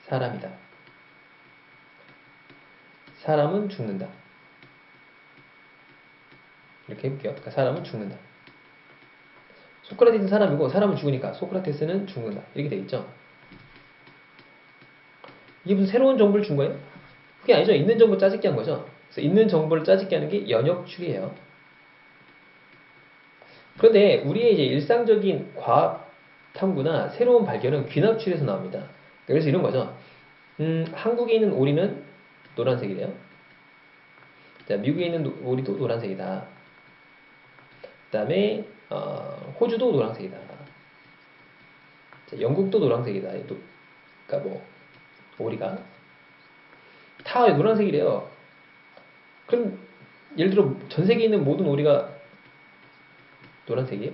Speaker 1: 사람이다. 사람은 죽는다. 이렇게 해볼게요. 그러니까 사람은 죽는다. 소크라테스는 사람이고 사람은 죽으니까 소크라테스는 죽는다. 이렇게 돼 있죠. 이게 무슨 새로운 정보를 준 거예요? 그게 아니죠. 있는 정보 짜집기 한 거죠. 그래서 있는 정보를 짜집기 하는 게 연역 추리예요. 그런데 우리의 이제 일상적인 과학 탐구나 새로운 발견은 귀납 추리에서 나옵니다. 그래서 이런 거죠. 한국에 있는 오리는 노란색이래요. 자, 미국에 있는 오리도 노란색이다. 그 다음에 호주도 노란색이다. 자, 영국도 노란색이다. 그러니까 뭐 오리가 다 노란색이래요. 그럼 예를 들어 전 세계에 있는 모든 오리가 노란색이에요?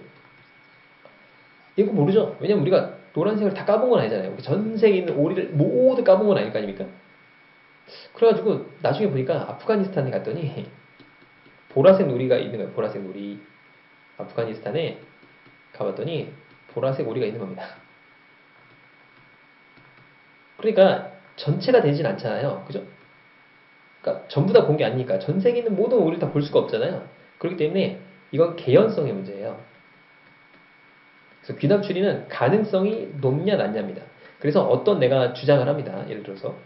Speaker 1: 이거 모르죠. 왜냐면 우리가 노란색을 다 까본 건 아니잖아요. 전 세계에 있는 오리를 모두 까본 건 아닐 거 아닙니까? 그래가지고 나중에 보니까 아프가니스탄에 갔더니 보라색 오리가 있는 거예요. 보라색 오리. 아프가니스탄에 가봤더니 보라색 오리가 있는 겁니다. 그러니까 전체가 되진 않잖아요. 그죠? 그러니까 전부 다 본 게 아니니까 전 세계에 있는 모든 오리를 다 볼 수가 없잖아요. 그렇기 때문에 이건 개연성의 문제예요. 그래서 귀납 추리는 가능성이 높냐 낮냐입니다. 그래서 어떤 내가 주장을 합니다. 예를 들어서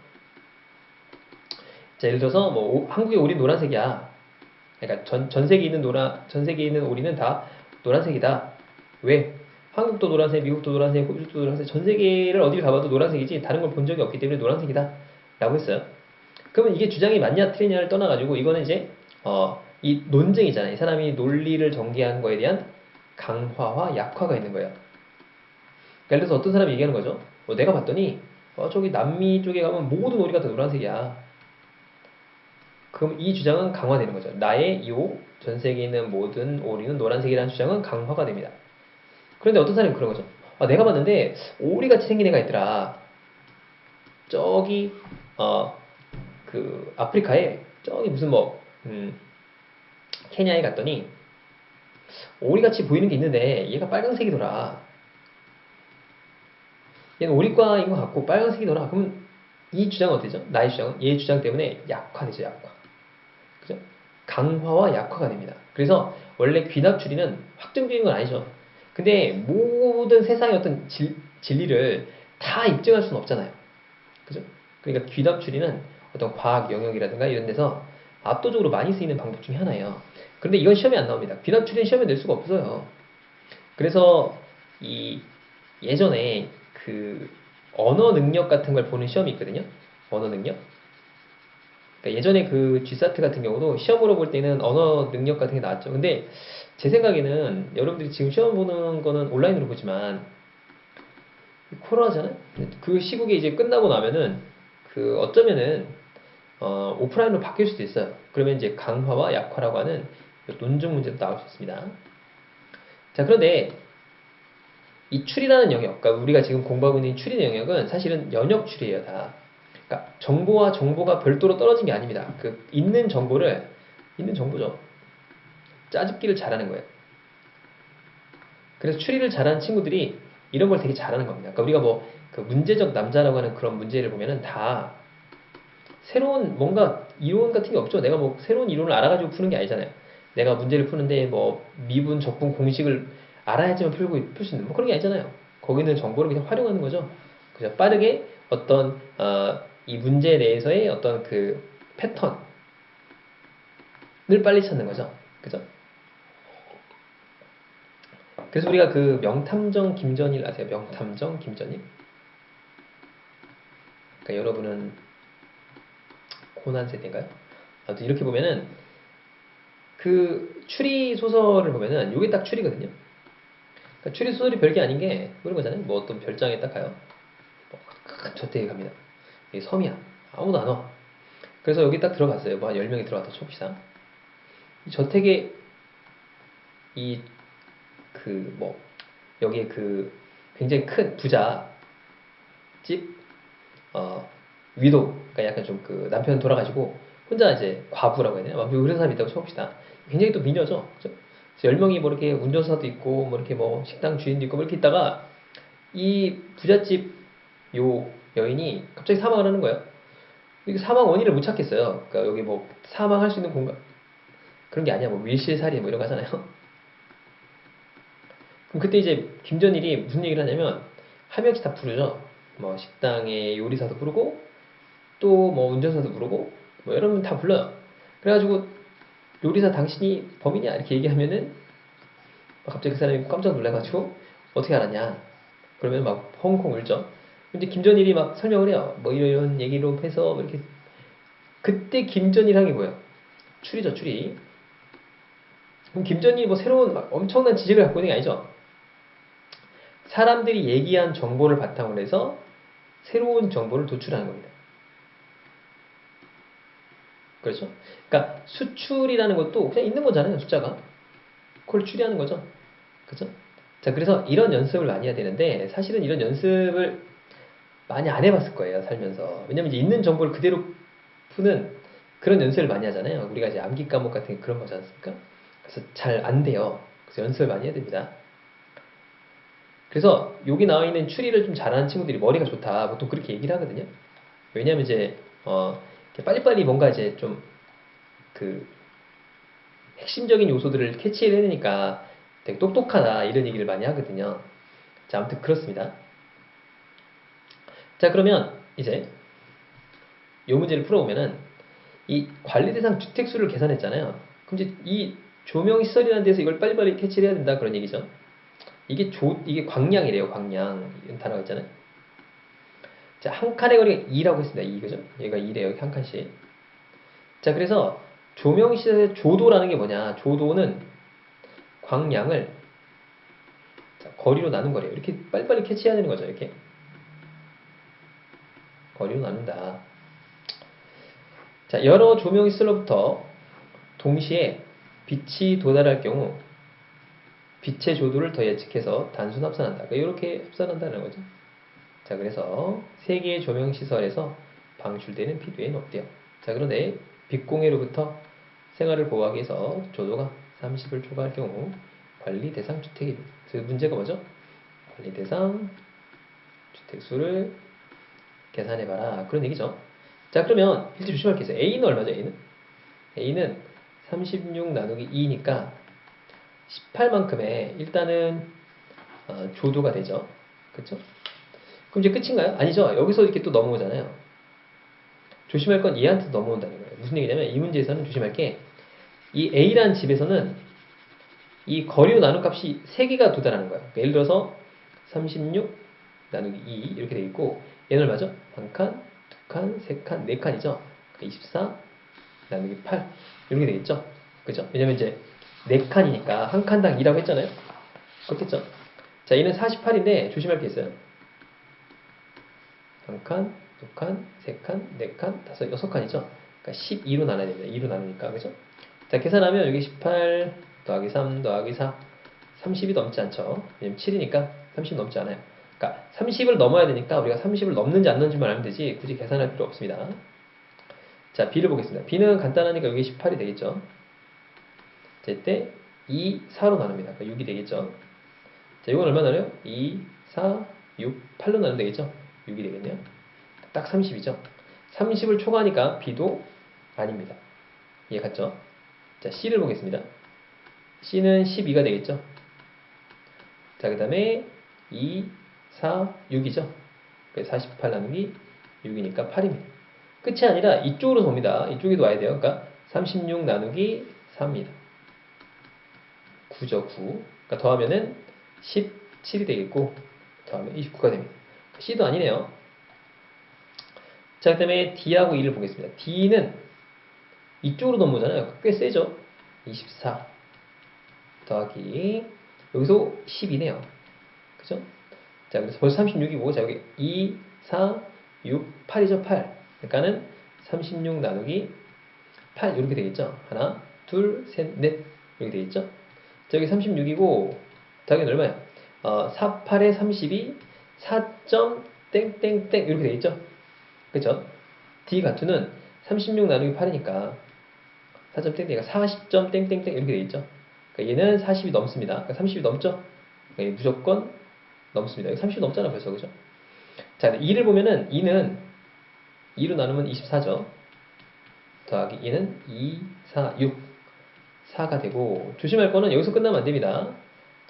Speaker 1: 자, 예를 들어서 뭐 한국의 오리는 노란색이야. 그러니까 전 세계에 있는 오리는 다 노란색이다. 왜? 한국도 노란색, 미국도 노란색, 호주도 노란색, 전 세계를 어딜 가봐도 노란색이지 다른 걸 본 적이 없기 때문에 노란색이다. 라고 했어요. 그러면 이게 주장이 맞냐 틀리냐를 떠나가지고 이거는 이제 이 논쟁이잖아요. 이 사람이 논리를 전개한 거에 대한 강화와 약화가 있는 거예요. 그러니까 예를 들어서 어떤 사람이 얘기하는 거죠. 내가 봤더니 저기 남미 쪽에 가면 모든 오리가 다 노란색이야. 그럼 이 주장은 강화되는 거죠. 나의 전 세계에 있는 모든 오리는 노란색이라는 주장은 강화가 됩니다. 그런데 어떤 사람이 그런 거죠. 내가 봤는데 오리같이 생긴 애가 있더라. 저기 그 아프리카에 저기 무슨 케냐에 갔더니 오리같이 보이는 게 있는데 얘가 빨강색이더라. 얘는 오리과인 것 같고 빨강색이더라. 그럼 이 주장은 어때죠? 나의 주장은 얘 주장 때문에 약화되죠. 약화. 그죠? 강화와 약화가 됩니다. 그래서 원래 귀납 추리는 확정적인 건 아니죠. 근데 모든 세상의 어떤 진리를 다 입증할 수는 없잖아요. 그죠? 그러니까 귀납 추리는 어떤 과학 영역이라든가 이런 데서 압도적으로 많이 쓰이는 방법 중에 하나예요. 그런데 이건 시험에 안 나옵니다. 귀납 추리는 시험에 낼 수가 없어요. 그래서 이 예전에 그 언어 능력 같은 걸 보는 시험이 있거든요. 언어 능력. 그러니까 예전에 그 G사트 같은 경우도 시험으로 볼 때는 언어 능력 같은 게 나왔죠. 근데 제 생각에는 여러분들이 지금 시험 보는 거는 온라인으로 보지만 코로나잖아요. 그 시국이 이제 끝나고 나면은 그 어쩌면은 오프라인으로 바뀔 수도 있어요. 그러면 이제 강화와 약화라고 하는 논증 문제도 나올 수 있습니다. 자, 그런데 이 추리라는 영역, 그러니까 우리가 지금 공부하고 있는 추리의 영역은 사실은 연역 추리예요, 다. 그러니까 정보와 정보가 별도로 떨어진 게 아닙니다. 그 있는 정보를 있는 정보죠. 짜집기를 잘하는 거예요. 그래서 추리를 잘하는 친구들이 이런 걸 되게 잘하는 겁니다. 그러니까 우리가 뭐 그 문제적 남자라고 하는 그런 문제를 보면은 다 새로운 뭔가 이론 같은 게 없죠. 내가 뭐 새로운 이론을 알아가지고 푸는 게 아니잖아요. 내가 문제를 푸는데 뭐 미분, 적분, 공식을 알아야지만 풀 수 있는 뭐 그런 게 아니잖아요. 거기는 정보를 그냥 활용하는 거죠. 그죠? 빠르게 어떤 이 문제 내에서의 어떤 그 패턴을 빨리 찾는 거죠. 그죠? 그래서 우리가 그 명탐정 김전일 아세요? 명탐정 김전일? 그러니까 여러분은 고난 세대인가요? 아무튼 이렇게 보면은 그 추리 소설을 보면은 이게 딱 추리거든요. 그러니까 추리 소설이 별게 아닌 게 그런 거잖아요. 뭐 어떤 별장에 딱 가요. 뭐큰 저택에 갑니다. 이게 섬이야. 아무도 안 와. 그래서 여기 딱 들어갔어요. 뭐 한 10명이 들어갔다 칩시다. 이 저택에 이 그 뭐 여기에 그 굉장히 큰 부자 집 위도, 그러니까 약간 좀 그 남편 돌아가시고 혼자 이제 과부라고 해야 되나? 막 그런 사람이 있다고 쳐봅시다. 굉장히 또 미녀죠. 그죠? 그래서 10명이 뭐 이렇게 운전사도 있고 뭐 이렇게 뭐 식당 주인도 있고 뭐 이렇게 있다가 이 부잣집 요 여인이 갑자기 사망을 하는 거예요. 이게 사망 원인을 못 찾겠어요. 그러니까 여기 뭐 사망할 수 있는 공간 그런 게 아니야. 뭐 밀실살인 뭐 이런 거 하잖아요. 그럼 그때 이제 김전일이 무슨 얘기를 하냐면 한 명씩 다 부르죠. 뭐 식당의 요리사도 부르고 또 뭐 운전사도 부르고 뭐 여러 분 다 불러요. 그래가지고 요리사 당신이 범인이야 이렇게 얘기하면은 갑자기 그 사람이 깜짝 놀라가지고 어떻게 알았냐? 그러면 막 펑펑 울죠. 근데 김전일이 막 설명을 해요. 뭐 이런 얘기로 해서 뭐 이렇게 그때 김전일 한게 뭐예요? 추리죠, 추리. 그럼 김전일이 뭐 새로운 막 엄청난 지식을 갖고 있는 게 아니죠. 사람들이 얘기한 정보를 바탕으로 해서 새로운 정보를 도출하는 겁니다. 그렇죠? 그러니까 수출이라는 것도 그냥 있는 거잖아요, 숫자가. 그걸 추리하는 거죠. 그죠? 자, 그래서 이런 연습을 많이 해야 되는데 사실은 이런 연습을 많이 안 해봤을 거예요, 살면서. 왜냐면 이제 있는 정보를 그대로 푸는 그런 연습을 많이 하잖아요. 우리가 이제 암기 과목 같은 게 그런 거지 않습니까? 그래서 잘 안 돼요. 그래서 연습을 많이 해야 됩니다. 그래서 여기 나와 있는 추리를 좀 잘하는 친구들이 머리가 좋다. 보통 그렇게 얘기를 하거든요. 왜냐면 이제 이렇게 빨리빨리 뭔가 이제 좀 그 핵심적인 요소들을 캐치를 해내니까 되게 똑똑하다 이런 얘기를 많이 하거든요. 자, 아무튼 그렇습니다. 자, 그러면 이제 이 문제를 풀어보면은 이 관리 대상 주택 수를 계산했잖아요. 그럼 이제 이 조명 시설이라는 데서 이걸 빨리빨리 캐치를 해야 된다 그런 얘기죠. 이게 광량이래요. 광량 이런 단어가 있잖아요. 자, 한 칸의 거리가 2라고 했습니다. 2, 그죠? 여기가 2래요. 이렇게 한 칸씩. 자, 그래서 조명 시설의 조도라는 게 뭐냐? 조도는 광량을 거리로 나눈 거래요. 이렇게 빨리빨리 캐치해야 되는 거죠. 이렇게 거리로 나눈다. 자, 여러 조명 시설로부터 동시에 빛이 도달할 경우 빛의 조도를 더 예측해서 단순 합산한다. 그러니까 이렇게 합산한다는 거죠. 자, 그래서 세 개의 조명 시설에서 방출되는 피도는 없대요. 자, 그런데 빛공해로부터 생활을 보호하기 위해서 조도가 30을 초과할 경우 관리 대상 주택입니다. 그래서 문제가 뭐죠? 관리 대상 주택 수를 계산해봐라. 그런 얘기죠. 자, 그러면 필지 조심할 게 있어요. A는 얼마죠? A는 36 나누기 2니까 18만큼의 일단은 조도가 되죠. 그렇죠? 그럼 이제 끝인가요? 아니죠. 여기서 이렇게 또 넘어오잖아요. 조심할 건 얘한테 넘어온다는 거예요. 무슨 얘기냐면 이 문제에서는 조심할 게 이 A라는 집에서는 이 거리로 나눈 값이 3개가 도달하는 거예요. 그러니까 예를 들어서 36 나누기 2 이렇게 되어 있고 얘는 얼마죠? 한 칸, 두 칸, 세 칸, 네 칸이죠. 24 나누기 8 이렇게 되겠죠. 그죠? 왜냐면 이제 네 칸이니까 한 칸당 2라고 했잖아요. 그렇겠죠? 자, 얘는 48인데 조심할 게 있어요. 한 칸, 두 칸, 세 칸, 네 칸, 다섯, 여섯 칸이죠. 그러니까 12로 나눠야 됩니다. 2로 나누니까. 그죠? 자, 계산하면 여기 18 더하기 3 더하기 4 30이 넘지 않죠. 왜냐면 7이니까 30 넘지 않아요. 그러니까 30을 넘어야 되니까 우리가 30을 넘는지 안 넘는지만 알면 되지 굳이 계산할 필요 없습니다. 자, B를 보겠습니다. B는 간단하니까 여기 18이 되겠죠. 자, 이때 2, 4로 나눕니다. 그러니까 6이 되겠죠. 자, 이건 얼마 나눠요? 2, 4, 6, 8로 나누면 되겠죠. 6이 되겠네요. 딱 30이죠. 30을 초과하니까 B도 아닙니다. 이해 갔죠? 자, C를 보겠습니다. C는 12가 되겠죠. 자, 그 다음에 2, 4, 6이죠. 48 나누기 6이니까 8입니다. 끝이 아니라 이쪽으로 봅니다. 이쪽에도 와야 돼요. 그러니까 36 나누기 4입니다. 9죠, 9. 그러니까 더하면은 17이 되겠고, 더하면 29가 됩니다. C도 아니네요. 자, 그 다음에 D하고 E를 보겠습니다. D는 이쪽으로 넘어오잖아요. 꽤 세죠? 24 더하기, 여기서 10이네요. 그죠? 자, 그래서 벌써 36이고, 자, 여기 2, 4, 6, 8이죠, 8. 그러니까는 36 나누기 8, 이렇게 되겠죠? 하나, 둘, 셋, 넷. 이렇게 되겠죠? 자, 여기 36이고, 당연히 얼마야? 4, 8에 32, 4. 땡땡땡, 이렇게 되겠죠? 그죠? D 가투는 36 나누기 8이니까, 4. 땡땡이니까 40. 땡땡땡, 이렇게 되겠죠? 그러니까 얘는 40이 넘습니다. 그러니까 30이 넘죠? 그러니까 무조건 넘습니다. 30 넘잖아 벌써. 그죠? 자, 2를 보면은 2는 2로 나누면 24죠. 더하기 2는 2, 4, 6 4가 되고, 조심할 거는 여기서 끝나면 안 됩니다.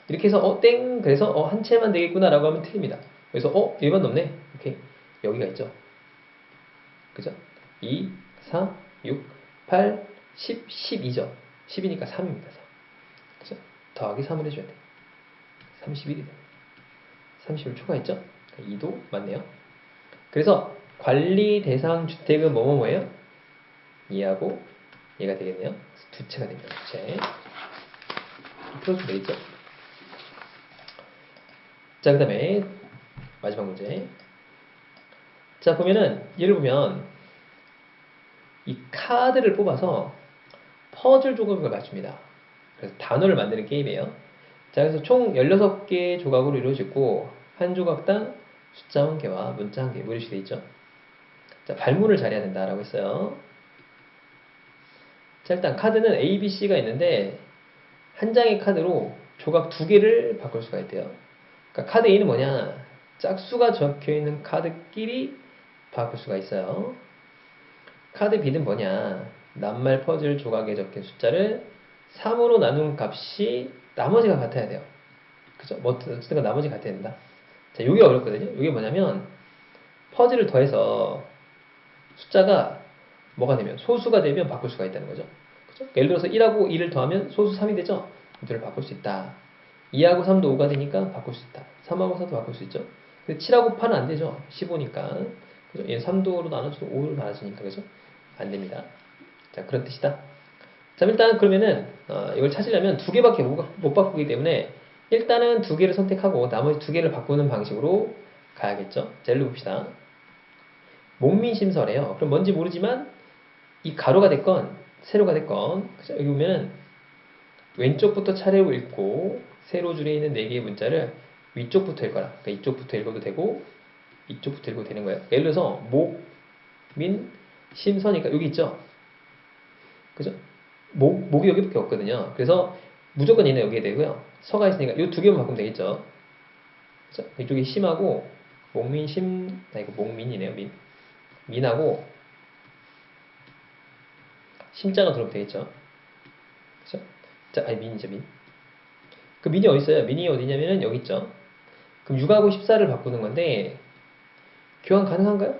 Speaker 1: 이렇게 해서 땡 그래서 한 채만 되겠구나 라고 하면 틀립니다. 그래서 얘만 넘네. 오케이. 여기가 있죠. 그죠? 2, 4, 6, 8, 10, 12죠. 10이니까 3입니다. 3. 그죠? 더하기 3을 해줘야 돼. 31이 됩니다. 30을 초과했죠? 2도 맞네요. 그래서 관리 대상 주택은 뭐예요? 얘하고 얘가 되겠네요. 두 채가 됩니다. 두 채. 풀어주면 되겠죠? 자, 그 다음에 마지막 문제. 자, 보면은 얘를 보면 이 카드를 뽑아서 퍼즐 조각을 맞춥니다. 그래서 단어를 만드는 게임이에요. 자, 그래서 총 16개의 조각으로 이루어지고 한 조각당 숫자 1개와 문자 1개 뭐 이렇게 되어 있죠. 자, 발문을 잘해야 된다라고 했어요. 자, 일단 카드는 A, B, C가 있는데 한 장의 카드로 조각 2개를 바꿀 수가 있대요. 그러니까 카드 A는 뭐냐? 짝수가 적혀있는 카드끼리 바꿀 수가 있어요. 카드 B는 뭐냐? 낱말 퍼즐 조각에 적힌 숫자를 3으로 나눈 값이 나머지가 같아야 돼요. 그죠? 뭐 어쨌든 나머지 같아야 된다. 자, 요게 어렵거든요. 요게 뭐냐면 퍼즐을 더해서 숫자가 뭐가 되면 소수가 되면 바꿀 수가 있다는 거죠. 그죠? 예를 들어서 1하고 2를 더하면 소수 3이 되죠? 이들을 바꿀 수 있다. 2하고 3도 5가 되니까 바꿀 수 있다. 3하고 4도 바꿀 수 있죠? 근데 7하고 8은 안 되죠? 15니까. 그죠? 얘는 3도로 나눠줘도 5로 나눠지니까. 그죠? 안 됩니다. 자, 그런 뜻이다. 자, 일단 그러면은 이걸 찾으려면 2개밖에 못 바꾸기 때문에 일단은 2개를 선택하고 나머지 2개를 바꾸는 방식으로 가야겠죠. 자, 예를 봅시다. 목민심서래요. 그럼 뭔지 모르지만 이 가로가 됐건 세로가 됐건, 그죠? 여기 보면은 왼쪽부터 차례로 읽고 세로 줄에 있는 4개의 문자를 위쪽부터 읽어라. 그러니까 이쪽부터 읽어도 되고 이쪽부터 읽어도 되는 거예요. 예를 들어서 목, 민, 심서니까 여기 있죠. 그죠? 목이 여기밖에 없거든요. 그래서 무조건 얘는 여기에 되고요. 서가 있으니까 이 2개만 바꾸면 되겠죠. 그죠? 이쪽이 심하고 목민, 심, 이거 목민이네요. 민하고 심자가 들어오면 되겠죠. 그죠? 자, 민이죠, 민. 그 민이 어디 있어요? 민이 어디냐면은 여기 있죠. 그럼 6하고 14를 바꾸는 건데 교환 가능한가요?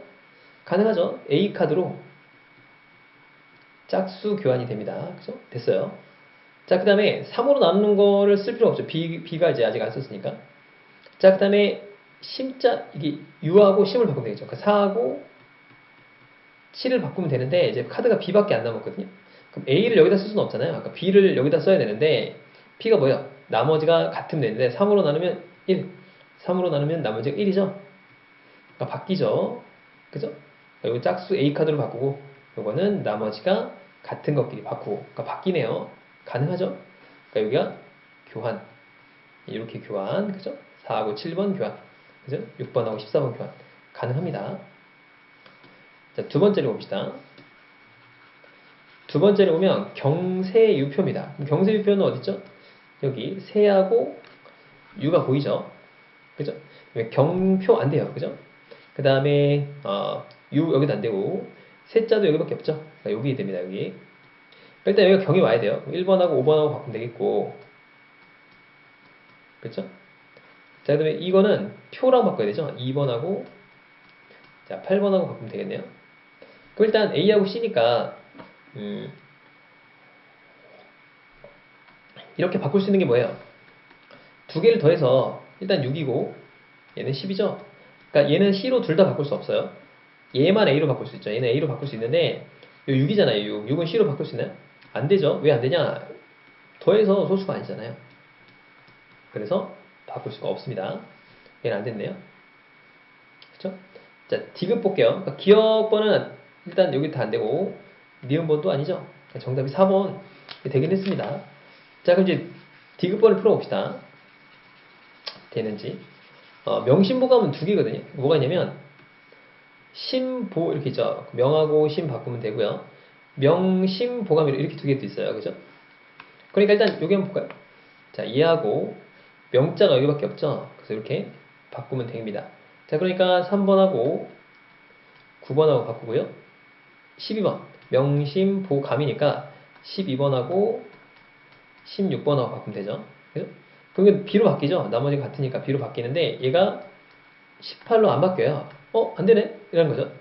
Speaker 1: 가능하죠. A 카드로 짝수 교환이 됩니다. 그죠? 됐어요. 자, 그 다음에 3으로 나누는 거를 쓸 필요 없죠. B가 이제 아직 안 썼으니까. 자, 그 다음에 심자, 이게 U하고 심을 바꾸면 되겠죠. 그러니까 4하고 7을 바꾸면 되는데, 이제 카드가 B밖에 안 남았거든요. 그럼 A를 여기다 쓸 수는 없잖아요. 아까 B를 여기다 써야 되는데, B가 뭐야? 나머지가 같으면 되는데, 3으로 나누면 1. 3으로 나누면 나머지가 1이죠. 그러니까 바뀌죠. 그죠? 여기 짝수 A 카드로 바꾸고, 요거는 나머지가 같은 것끼리 바꾸고, 그러니까 바뀌네요. 가능하죠? 그러니까 여기가 교환. 이렇게 교환. 그죠? 4하고 7번 교환. 그죠? 6번하고 14번 교환. 가능합니다. 자, 두 번째로 봅시다. 두 번째로 보면 경세유표입니다. 그럼 경세유표는 어딨죠? 여기 세하고 유가 보이죠? 그죠? 경표 안 돼요. 그죠? 그 다음에 유 여기도 안 되고 세자도 여기밖에 없죠? 그러니까 여기 됩니다. 여기. 일단 여기가 경이 와야 돼요. 1번하고 5번하고 바꾸면 되겠고, 그렇죠? 자, 그 다음에 이거는 표랑 바꿔야 되죠? 2번하고 자 8번하고 바꾸면 되겠네요. 그럼 일단 A하고 C니까 이렇게 바꿀 수 있는 게 뭐예요? 두 개를 더해서 일단 6이고 얘는 10이죠? 그러니까 얘는 C로 둘 다 바꿀 수 없어요. 얘만 A로 바꿀 수 있죠. 얘는 A로 바꿀 수 있는데 요 6이잖아요. 6. 6은 C로 바꿀 수 있나요? 안 되죠. 왜 안 되냐? 더해서 소수가 아니잖아요. 그래서 바꿀 수가 없습니다. 얘는 안 됐네요. 그렇죠? 자, 디귿 볼게요. 그러니까 기억번은 일단 여기 다 안 되고 니은번도 아니죠. 정답이 4번 되긴 했습니다. 자, 그럼 이제 디귿번을 풀어봅시다. 되는지. 명심보감은 두 개거든요. 뭐가 있냐면 심보 이렇게 있죠. 명하고 심 바꾸면 되고요. 명심보감 이렇게 두 개도 있어요. 그죠? 그러니까 일단 여기 한번 볼까요? 자, 얘하고 명자가 여기밖에 없죠. 그래서 이렇게 바꾸면 됩니다. 자, 그러니까 3번하고 9번하고 바꾸고요. 12번 명심보감이니까 12번하고 16번하고 바꾸면 되죠. 그죠? 그러면 B로 바뀌죠. 나머지가 같으니까 B로 바뀌는데 얘가 18로 안 바뀌어요. 안 되네? 이런 거죠.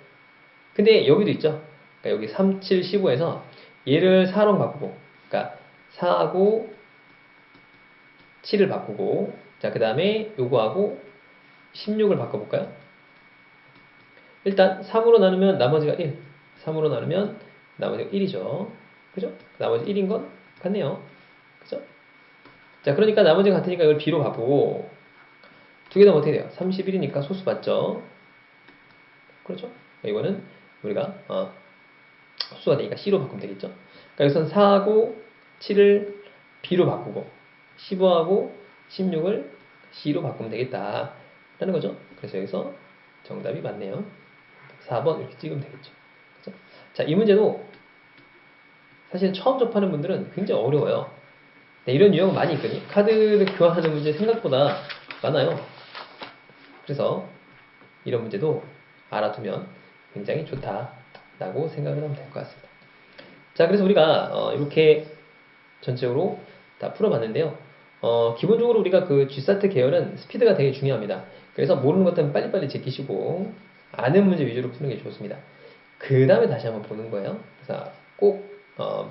Speaker 1: 근데 여기도 있죠. 그러니까 여기 3, 7, 15에서 얘를 4로 바꾸고, 그러니까 4하고 7을 바꾸고, 자, 그 다음에 요거하고 16을 바꿔볼까요? 일단 3으로 나누면 나머지가 1. 3으로 나누면 나머지가 1이죠. 그죠? 나머지 1인 건 같네요. 그죠? 자, 그러니까 나머지가 같으니까 이걸 B로 바꾸고, 두 개 다 어떻게 돼요? 31이니까 소수 맞죠? 그렇죠? 이거는 우리가 소수가 되니까 C로 바꾸면 되겠죠? 그러니까 여기서는 4하고 7을 B로 바꾸고 15하고 16을 C로 바꾸면 되겠다 라는 거죠. 그래서 여기서 정답이 맞네요. 4번 이렇게 찍으면 되겠죠. 그렇죠? 자, 이 문제도 사실 처음 접하는 분들은 굉장히 어려워요. 네, 이런 유형은 많이 있거든요. 카드를 교환하는 문제 생각보다 많아요. 그래서 이런 문제도 알아두면 굉장히 좋다라고 생각을 하면 될 것 같습니다. 자, 그래서 우리가 이렇게 전체적으로 다 풀어봤는데요. 기본적으로 우리가 그 G사트 계열은 스피드가 되게 중요합니다. 그래서 모르는 것들은 빨리빨리 제끼시고 아는 문제 위주로 푸는 게 좋습니다. 그 다음에 다시 한번 보는 거예요. 그래서 꼭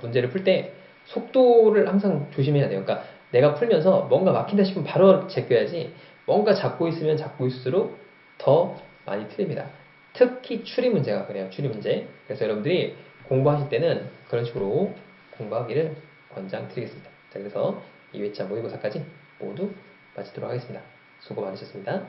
Speaker 1: 문제를 풀 때 속도를 항상 조심해야 돼요. 그러니까 내가 풀면서 뭔가 막힌다 싶으면 바로 제껴야지 뭔가 잡고 있으면 잡고 있을수록 더 많이 틀립니다. 특히 추리 문제가 그래요. 추리 문제. 그래서 여러분들이 공부하실 때는 그런 식으로 공부하기를 권장드리겠습니다. 자, 그래서 2회차 모의고사까지 모두 마치도록 하겠습니다. 수고 많으셨습니다.